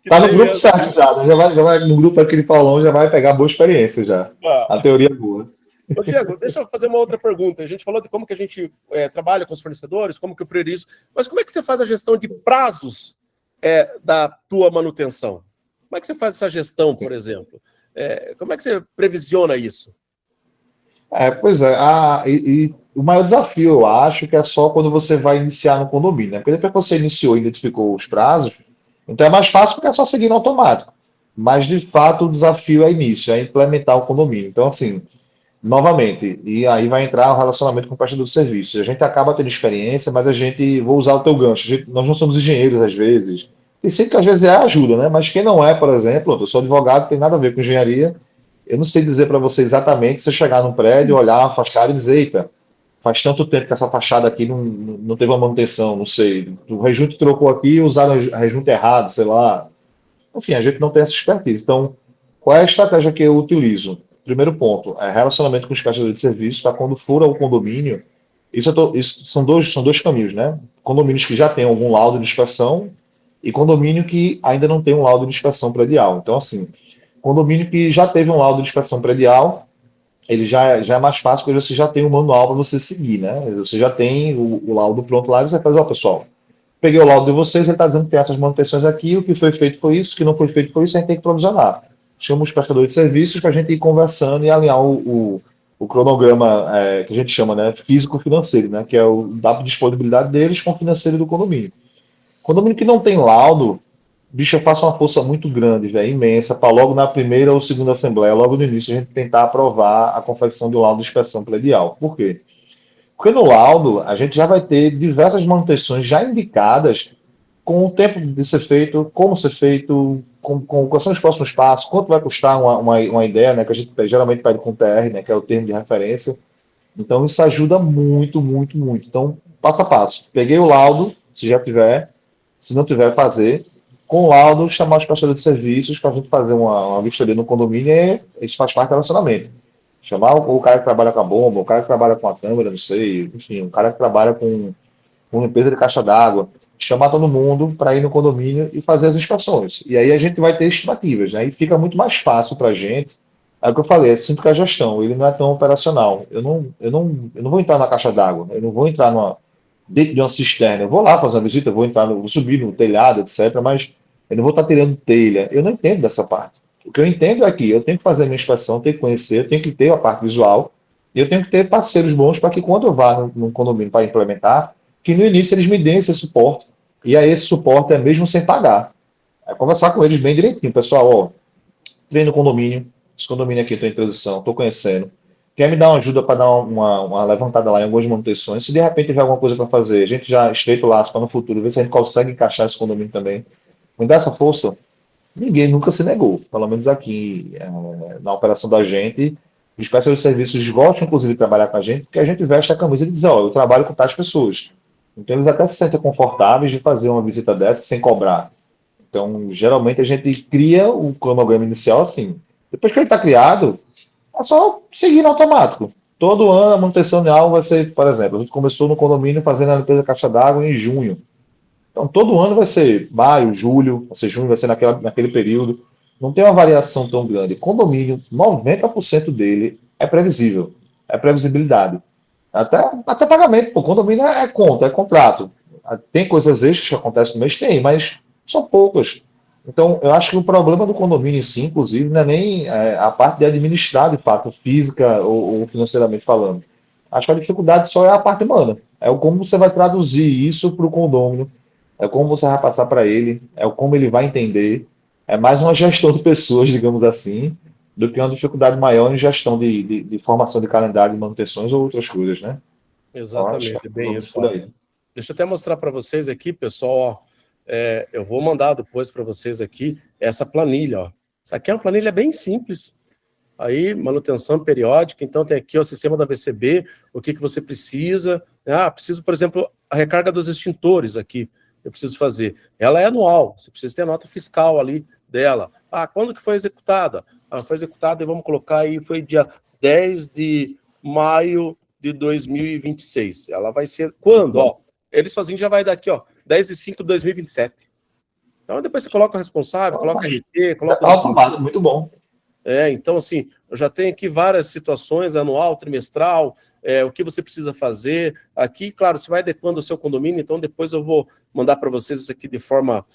Tá no grupo certo já, né? Já vai no grupo aqui de Paulão, já vai pegar boa experiência já. A teoria é boa. Ô, Diego, deixa eu fazer uma outra pergunta. A gente falou de como que a gente trabalha com os fornecedores, como que eu priorizo, mas como é que você faz a gestão de prazos da tua manutenção? Como é que você faz essa gestão, por exemplo? Como é que você previsiona isso? Pois é, e o maior desafio, eu acho, que é só quando você vai iniciar no condomínio, né? Porque depois que você iniciou e identificou os prazos, então é mais fácil porque é só seguir no automático. Mas, de fato, o desafio é início, é implementar o condomínio. Então, assim, novamente, e aí vai entrar o relacionamento com o prestador de serviço. A gente acaba tendo experiência, mas vou usar o teu gancho, nós não somos engenheiros às vezes. E sempre que às vezes ajuda, né? Mas quem não é, por exemplo, eu sou advogado, tem nada a ver com engenharia, eu não sei dizer para você exatamente se você chegar num prédio, olhar a fachada e dizer, eita, faz tanto tempo que essa fachada aqui não teve uma manutenção, não sei. O rejunte trocou aqui e usaram o rejunte errado, sei lá. Enfim, a gente não tem essa expertise. Então, qual é a estratégia que eu utilizo? Primeiro ponto, é relacionamento com os prestadores de serviço, para quando for ao condomínio. Isso são dois caminhos, né? Condomínios que já têm algum laudo de inspeção e condomínio que ainda não tem um laudo de inspeção predial. Então, assim, condomínio que já teve um laudo de inspeção predial, ele já é mais fácil, porque você já tem um manual para você seguir, né? Você já tem o laudo pronto lá e você faz, ó, pessoal, peguei o laudo de vocês, ele está dizendo que tem essas manutenções aqui, o que foi feito foi isso, o que não foi feito foi isso, a gente tem que provisionar. Chama os prestadores de serviços para a gente ir conversando e alinhar o cronograma que a gente chama, né, físico-financeiro, né, que é da disponibilidade deles com o financeiro do condomínio. Condomínio que não tem laudo, bicho, eu faço uma força muito grande, velho, imensa, para logo na primeira ou segunda assembleia, logo no início, a gente tentar aprovar a confecção do laudo de inspeção predial. Por quê? Porque no laudo, a gente já vai ter diversas manutenções já indicadas com o tempo de ser feito, como ser feito, quais são os próximos passos, quanto vai custar uma ideia, né, que a gente geralmente pede com TR, né, que é o termo de referência. Então, isso ajuda muito, muito, muito. Então, passo a passo. Peguei o laudo, se já tiver, se não tiver, fazer. Com o laudo, chamar os prestadores de serviços para a gente fazer uma vistoria no condomínio e isso faz parte do relacionamento. Chamar o cara que trabalha com a bomba, o cara que trabalha com a câmera, não sei, enfim, o cara que trabalha com limpeza de caixa d'água, chamar todo mundo para ir no condomínio e fazer as inspeções. E aí a gente vai ter estimativas, né? E fica muito mais fácil para a gente. É o que eu falei, é simples que a gestão, ele não é tão operacional. Eu não vou entrar na caixa d'água, eu não vou entrar dentro de uma cisterna. Eu vou lá fazer uma visita, vou subir no telhado, etc., mas eu não vou estar tirando telha. Eu não entendo dessa parte. O que eu entendo é que eu tenho que fazer a minha inspeção, tenho que conhecer, tenho que ter a parte visual, e eu tenho que ter parceiros bons para que quando eu vá num condomínio para implementar, que no início eles me deem esse suporte, e aí esse suporte é mesmo sem pagar. É conversar com eles bem direitinho. Pessoal, ó, treino no condomínio, esse condomínio aqui está em transição, estou conhecendo. Quer me dar uma ajuda para dar uma levantada lá em algumas manutenções? Se de repente tiver alguma coisa para fazer, a gente já estreita o laço para no futuro, ver se a gente consegue encaixar esse condomínio também. Me dá essa força. Ninguém nunca se negou, pelo menos aqui na operação da gente. Os prestadores de serviços gostam, inclusive, de trabalhar com a gente, porque a gente veste a camisa e diz, ó, eu trabalho com tais pessoas. Então, eles até se sentem confortáveis de fazer uma visita dessa sem cobrar. Então, geralmente, a gente cria o cronograma inicial assim. Depois que ele está criado, é só seguir no automático. Todo ano, a manutenção anual vai ser, por exemplo, a gente começou no condomínio fazendo a limpeza da caixa d'água em junho. Então, todo ano vai ser maio, julho, vai ser junho, vai ser naquele período. Não tem uma variação tão grande. Condomínio, 90% dele é previsível, é previsibilidade. Até pagamento, pô, condomínio é conta, é contrato. Tem coisas extras que acontecem no mês? Tem, mas são poucas. Então, eu acho que o problema do condomínio em si, inclusive, não é nem a parte de administrar, de fato, física ou financeiramente falando. Acho que a dificuldade só é a parte humana. É o como você vai traduzir isso para o condomínio, é como você vai passar para ele, é o como ele vai entender. É mais uma gestão de pessoas, digamos assim, do que uma dificuldade maior em gestão de formação de calendário, de manutenções ou outras coisas, né? Exatamente, bem isso. Por aí. Deixa eu até mostrar para vocês aqui, pessoal, ó, eu vou mandar depois para vocês aqui essa planilha, ó. Essa aqui é uma planilha bem simples. Aí, manutenção periódica, então tem aqui ó, o sistema da VCB, o que você precisa. Preciso, por exemplo, a recarga dos extintores aqui. eu preciso fazer? Ela é anual, você precisa ter a nota fiscal ali dela. Quando que foi executada? Foi executada, e vamos colocar aí, foi dia 10 de maio de 2026. Ela vai ser quando? Ele sozinho já vai dar aqui, 10 de 5 de 2027. Então, depois você coloca o responsável, coloca RT, coloca... Automático, muito bom. Então, assim, eu já tenho aqui várias situações, anual, trimestral, o que você precisa fazer. Aqui, claro, você vai adequando o seu condomínio, então depois eu vou mandar para vocês isso aqui de forma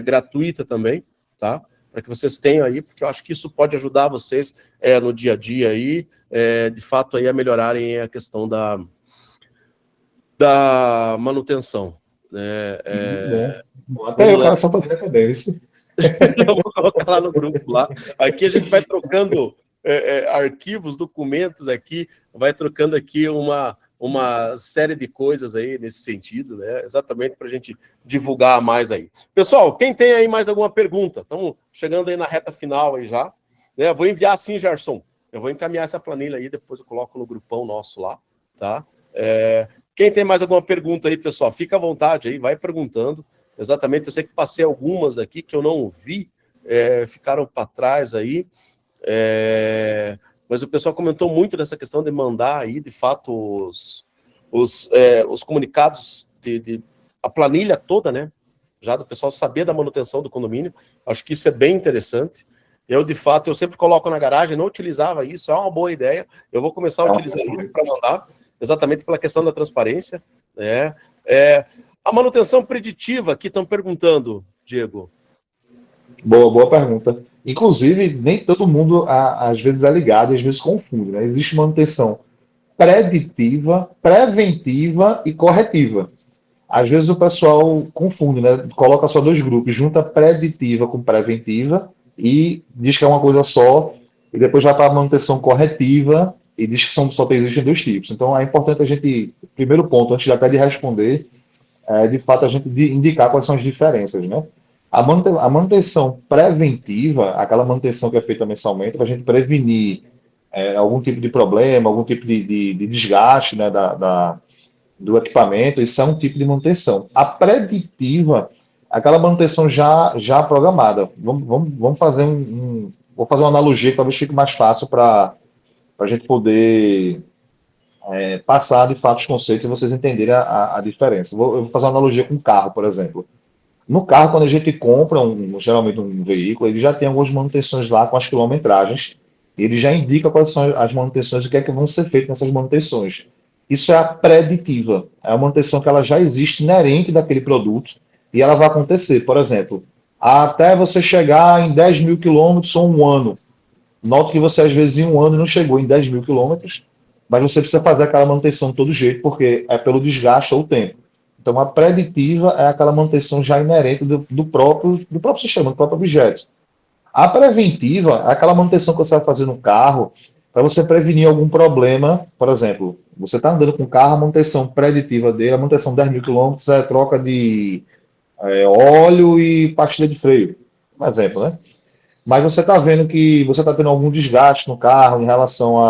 gratuita também, tá? Para que vocês tenham aí, porque eu acho que isso pode ajudar vocês no dia a dia aí, de fato, aí a melhorarem a questão da manutenção. Bom, até eu quero essa bandeira também, isso. Eu vou colocar lá no grupo lá. Aqui a gente vai trocando arquivos, documentos aqui, vai trocando aqui uma série de coisas aí nesse sentido, né? Exatamente para a gente divulgar mais aí. Pessoal, quem tem aí mais alguma pergunta? Estamos chegando aí na reta final aí já. Né? Vou enviar sim, Gerson. Eu vou encaminhar essa planilha aí, depois eu coloco no grupão nosso lá, tá? Quem tem mais alguma pergunta aí, pessoal? Fica à vontade aí, vai perguntando. Exatamente, eu sei que passei algumas aqui que eu não vi, ficaram para trás aí, mas o pessoal comentou muito dessa questão de mandar aí, de fato, os comunicados, a planilha toda, né? Já do pessoal saber da manutenção do condomínio. Acho que isso é bem interessante. Eu, de fato, eu sempre coloco na garagem, não utilizava isso, é uma boa ideia. Eu vou começar a utilizar isso para mandar, exatamente pela questão da transparência, né? A manutenção preditiva, que estão perguntando, Diego. Boa pergunta. Inclusive, nem todo mundo às vezes é ligado, às vezes confunde, né? Existe manutenção preditiva, preventiva e corretiva. Às vezes o pessoal confunde, né? Coloca só dois grupos, junta preditiva com preventiva e diz que é uma coisa só, e depois vai para a manutenção corretiva e diz que existem dois tipos. Então é importante a gente, primeiro ponto, antes até de responder, de fato a gente indicar quais são as diferenças, né? A manutenção preventiva, aquela manutenção que é feita mensalmente, para a gente prevenir algum tipo de problema, algum tipo de desgaste, né, do equipamento, isso é um tipo de manutenção. A preditiva, aquela manutenção já programada. Vamos fazer vou fazer uma analogia que talvez fique mais fácil para a gente poder passar de fato os conceitos e vocês entenderem a diferença. Eu vou fazer uma analogia com o carro, por exemplo. No carro, quando a gente compra geralmente um veículo, ele já tem algumas manutenções lá com as quilometragens, ele já indica quais são as manutenções e o que é que vão ser feitas nessas manutenções. Isso é a preditiva, é a manutenção que ela já existe inerente daquele produto e ela vai acontecer. Por exemplo, até você chegar em 10 mil quilômetros ou um ano. Note que você às vezes em um ano não chegou em 10 mil quilômetros, mas você precisa fazer aquela manutenção de todo jeito, porque é pelo desgaste ou o tempo. Então, a preditiva é aquela manutenção já inerente do próprio sistema, do próprio objeto. A preventiva é aquela manutenção que você vai fazer no carro para você prevenir algum problema. Por exemplo, você está andando com o carro, a manutenção preditiva dele, a manutenção 10 mil quilômetros é troca de óleo e pastilha de freio, um exemplo, né? Mas você está vendo que você está tendo algum desgaste no carro em relação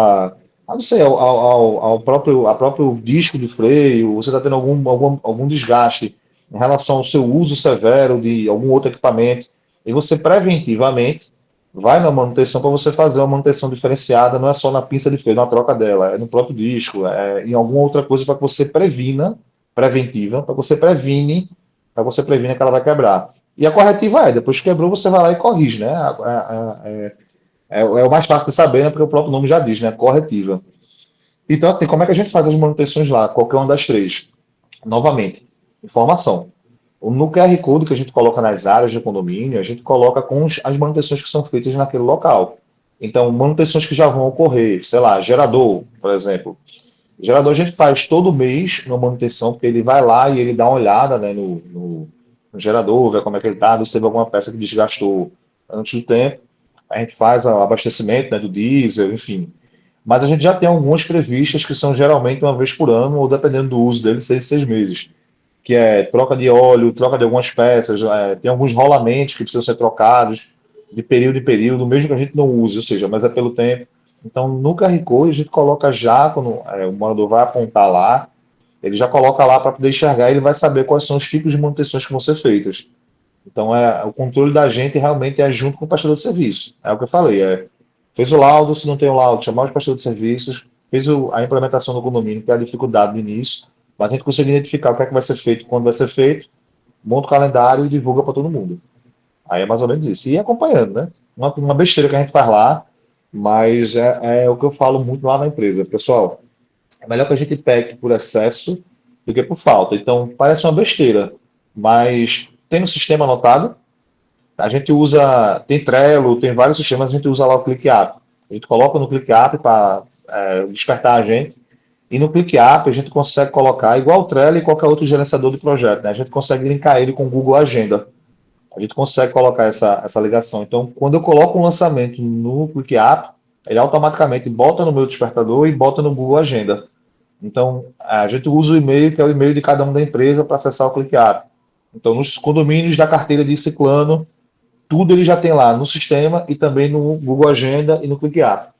não sei, ao próprio disco de freio, você está tendo algum desgaste em relação ao seu uso severo de algum outro equipamento, e você preventivamente vai na manutenção para você fazer uma manutenção diferenciada, não é só na pinça de freio, na troca dela, é no próprio disco, é em alguma outra coisa para que você preventiva, para que você previne que ela vai quebrar. E a corretiva depois que quebrou, você vai lá e corrige, né? É o mais fácil de saber, né? Porque o próprio nome já diz, né? Corretiva. Então, assim, como é que a gente faz as manutenções lá? Qualquer uma das três. Novamente, informação. No QR Code que a gente coloca nas áreas de condomínio, a gente coloca com as manutenções que são feitas naquele local. Então, manutenções que já vão ocorrer, sei lá, gerador, por exemplo. Gerador a gente faz todo mês uma manutenção, porque ele vai lá e ele dá uma olhada, né, no gerador, ver como é que ele está, ver se teve alguma peça que desgastou antes do tempo. A gente faz o abastecimento, né, do diesel, enfim. Mas a gente já tem algumas previstas que são geralmente uma vez por ano, ou dependendo do uso dele, 6 meses. Que é troca de óleo, troca de algumas peças, tem alguns rolamentos que precisam ser trocados de período em período, mesmo que a gente não use, ou seja, mas é pelo tempo. Então, no QR Code, a gente coloca já, quando o morador vai apontar lá, ele já coloca lá para poder enxergar e ele vai saber quais são os tipos de manutenções que vão ser feitas. Então, o controle da gente realmente é junto com o prestador de serviço. É o que eu falei, fez o laudo, se não tem o laudo, chamar o prestador de serviços, fez a implementação do condomínio, que é a dificuldade no início, mas a gente consegue identificar o que é que vai ser feito, quando vai ser feito, monta o calendário e divulga para todo mundo. Aí é mais ou menos isso. E acompanhando, né? Uma besteira que a gente faz lá, mas é o que eu falo muito lá na empresa. Pessoal, é melhor que a gente peque por excesso do que por falta. Então, parece uma besteira, mas tem no sistema anotado. A gente usa, tem Trello, tem vários sistemas, a gente usa lá o ClickUp. A gente coloca no ClickUp para despertar a gente. E no ClickUp a gente consegue colocar, igual o Trello e qualquer outro gerenciador de projeto, né? A gente consegue linkar ele com o Google Agenda. A gente consegue colocar essa ligação. Então, quando eu coloco um lançamento no ClickUp, ele automaticamente bota no meu despertador e bota no Google Agenda. Então, a gente usa o e-mail, que é o e-mail de cada um da empresa, para acessar o ClickUp. Então, nos condomínios da carteira de Ciclano, tudo ele já tem lá no sistema e também no Google Agenda e no ClickUp.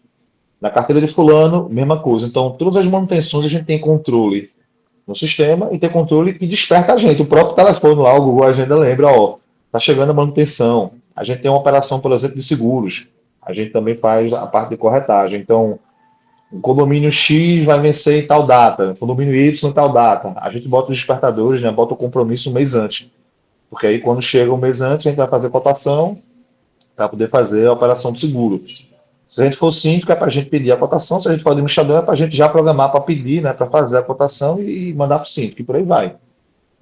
Na carteira de fulano, mesma coisa. Então, todas as manutenções a gente tem controle no sistema e tem controle que desperta a gente. O próprio telefone lá, o Google Agenda lembra, tá chegando a manutenção. A gente tem uma operação, por exemplo, de seguros. A gente também faz a parte de corretagem. Então, o condomínio X vai vencer em tal data, o condomínio Y em tal data. A gente bota os despertadores, né, bota o compromisso um mês antes. Porque aí, quando chega um mês antes, a gente vai fazer cotação para poder fazer a operação do seguro. Se a gente for síndico, é para a gente pedir a cotação. Se a gente for administrador, é para a gente já programar para pedir, né, para fazer a cotação e mandar para o síndico, e por aí vai.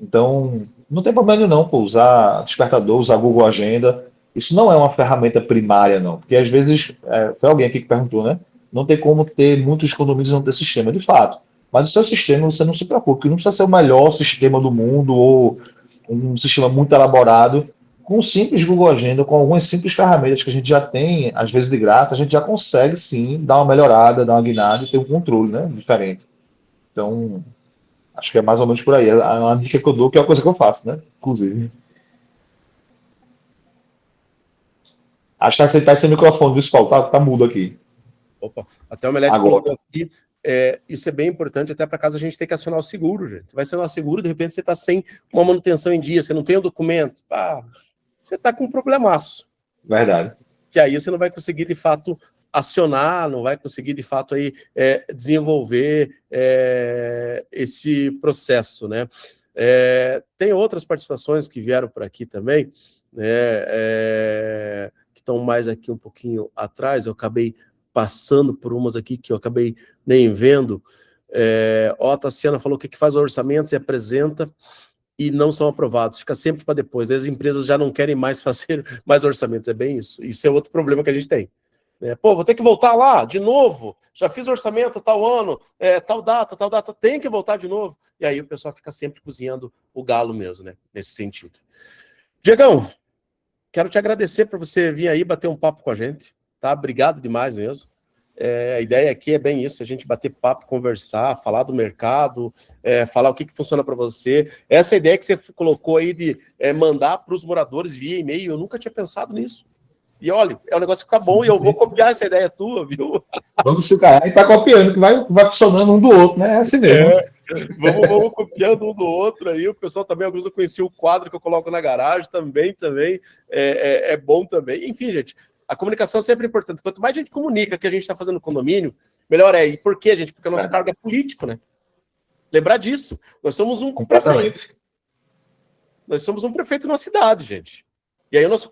Então, não tem problema não, pô, usar despertador, usar Google Agenda. Isso não é uma ferramenta primária, não. Porque às vezes, foi alguém aqui que perguntou, né? Não tem como ter muitos condomínios não ter sistema, de fato. Mas o seu sistema, você não se preocupe, porque não precisa ser o melhor sistema do mundo ou um sistema muito elaborado. Com um simples Google Agenda, com algumas simples ferramentas que a gente já tem, às vezes de graça, a gente já consegue sim dar uma melhorada, dar uma guinada e ter um controle, né, diferente. Então, acho que é mais ou menos por aí. A dica que eu dou, que é a coisa que eu faço, né? Inclusive. Acho que você tá esse microfone do Spawn, tá mudo aqui. Opa, até o Melete Agora. colocou aqui. Isso é bem importante, até para caso a gente tenha que acionar o seguro, gente. Você vai acionar o seguro, de repente você está sem uma manutenção em dia, você não tem o documento. Você está com um problemaço. Verdade. Que aí você não vai conseguir, de fato, acionar, não vai conseguir, de fato, aí, desenvolver esse processo, né? Tem outras participações que vieram por aqui também, né, que estão mais aqui um pouquinho atrás. Eu acabei passando por umas aqui que eu acabei nem vendo. A Tassiana falou que faz o orçamento, se apresenta e não são aprovados, fica sempre para depois. As empresas já não querem mais fazer mais orçamentos, é bem isso. Isso é outro problema que a gente tem. Vou ter que voltar lá de novo, já fiz orçamento tal ano, tal data, tem que voltar de novo. E aí o pessoal fica sempre cozinhando o galo mesmo, né? Nesse sentido. Diegão, quero te agradecer por você vir aí bater um papo com a gente, tá? Obrigado demais mesmo. A ideia aqui é bem isso, a gente bater papo, conversar, falar do mercado, falar o que funciona para você. Essa ideia que você colocou aí de mandar para os moradores via e-mail, eu nunca tinha pensado nisso. E olha, é um negócio que fica bom, e eu vou copiar essa ideia tua, viu? Vamos ficar aí, tá copiando, que vai funcionando um do outro, né? É assim mesmo. Vamos copiando um do outro aí. O pessoal também, alguns eu conheci o quadro que eu coloco na garagem, também é bom também. Enfim, gente, a comunicação sempre é importante. Quanto mais a gente comunica que a gente está fazendo no condomínio, melhor é. E por quê, gente? Porque o nosso cargo é político, né? Lembrar disso. Nós somos um prefeito. Nós somos um prefeito numa cidade, gente. E aí o nosso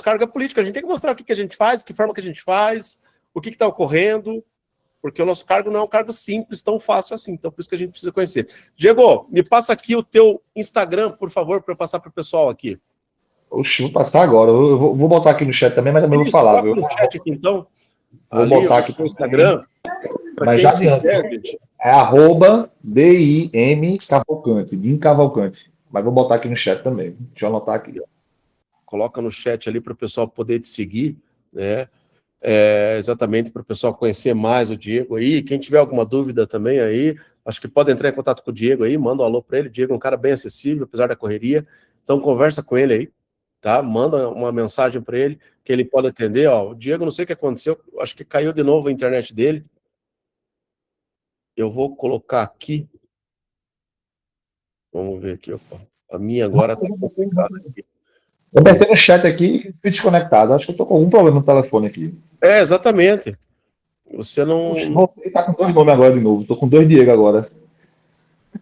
cargo é político. A gente tem que mostrar o que a gente faz, que forma que a gente faz, o que está ocorrendo, porque o nosso cargo não é um cargo simples, tão fácil assim. Então, por isso que a gente precisa conhecer. Diego, me passa aqui o teu Instagram, por favor, para eu passar para o pessoal aqui. Oxi, vou passar agora. Eu vou botar aqui no chat também, mas também vou falar. Viu? No chat aqui, então. Vou botar aqui no Instagram. Mas já adiante. É @DIM Cavalcante, Dim Cavalcante. Mas vou botar aqui no chat também. Deixa eu anotar aqui. Coloca no chat ali para o pessoal poder te seguir, né? Exatamente para o pessoal conhecer mais o Diego aí. Quem tiver alguma dúvida também aí, acho que pode entrar em contato com o Diego aí, manda um alô para ele. O Diego é um cara bem acessível, apesar da correria. Então conversa com ele aí, tá? Manda uma mensagem para ele, que ele pode atender. O Diego, não sei o que aconteceu, acho que caiu de novo a internet dele. Eu vou colocar aqui Vamos ver aqui, opa. A minha agora tá complicada aqui. Eu apertei no chat aqui e fui desconectado. Acho que eu tô com algum problema no telefone aqui. É, exatamente. Você Puxa, não. voltei, tá com 2 nomes agora de novo. Tô com 2 Diego agora.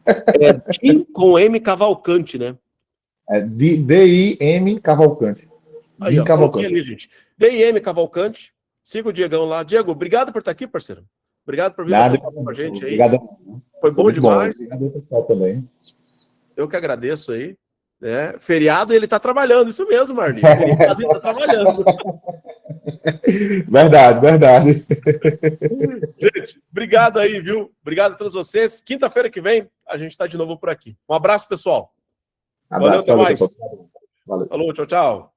É Tim com M Cavalcante, né? É D-I-M Cavalcante. Aí, Dim ó, coloquei Cavalcante. ali, gente. DIM Cavalcante. Siga o Diegão lá. Diego, obrigado por estar aqui, parceiro. Obrigado por vir Nada. bater papo com a gente aí. Obrigado. Foi Foi bom muito bom. demais. Obrigado pessoal também. Eu que agradeço aí. Né? Feriado ele tá trabalhando, isso mesmo, Marli. Feriado ele tá trabalhando. Verdade, verdade. Gente, obrigado aí, viu? Obrigado a todos vocês. Quinta-feira que vem a gente tá de novo por aqui. Um abraço, pessoal. Valeu, até mais. Valeu. Falou, tchau, tchau.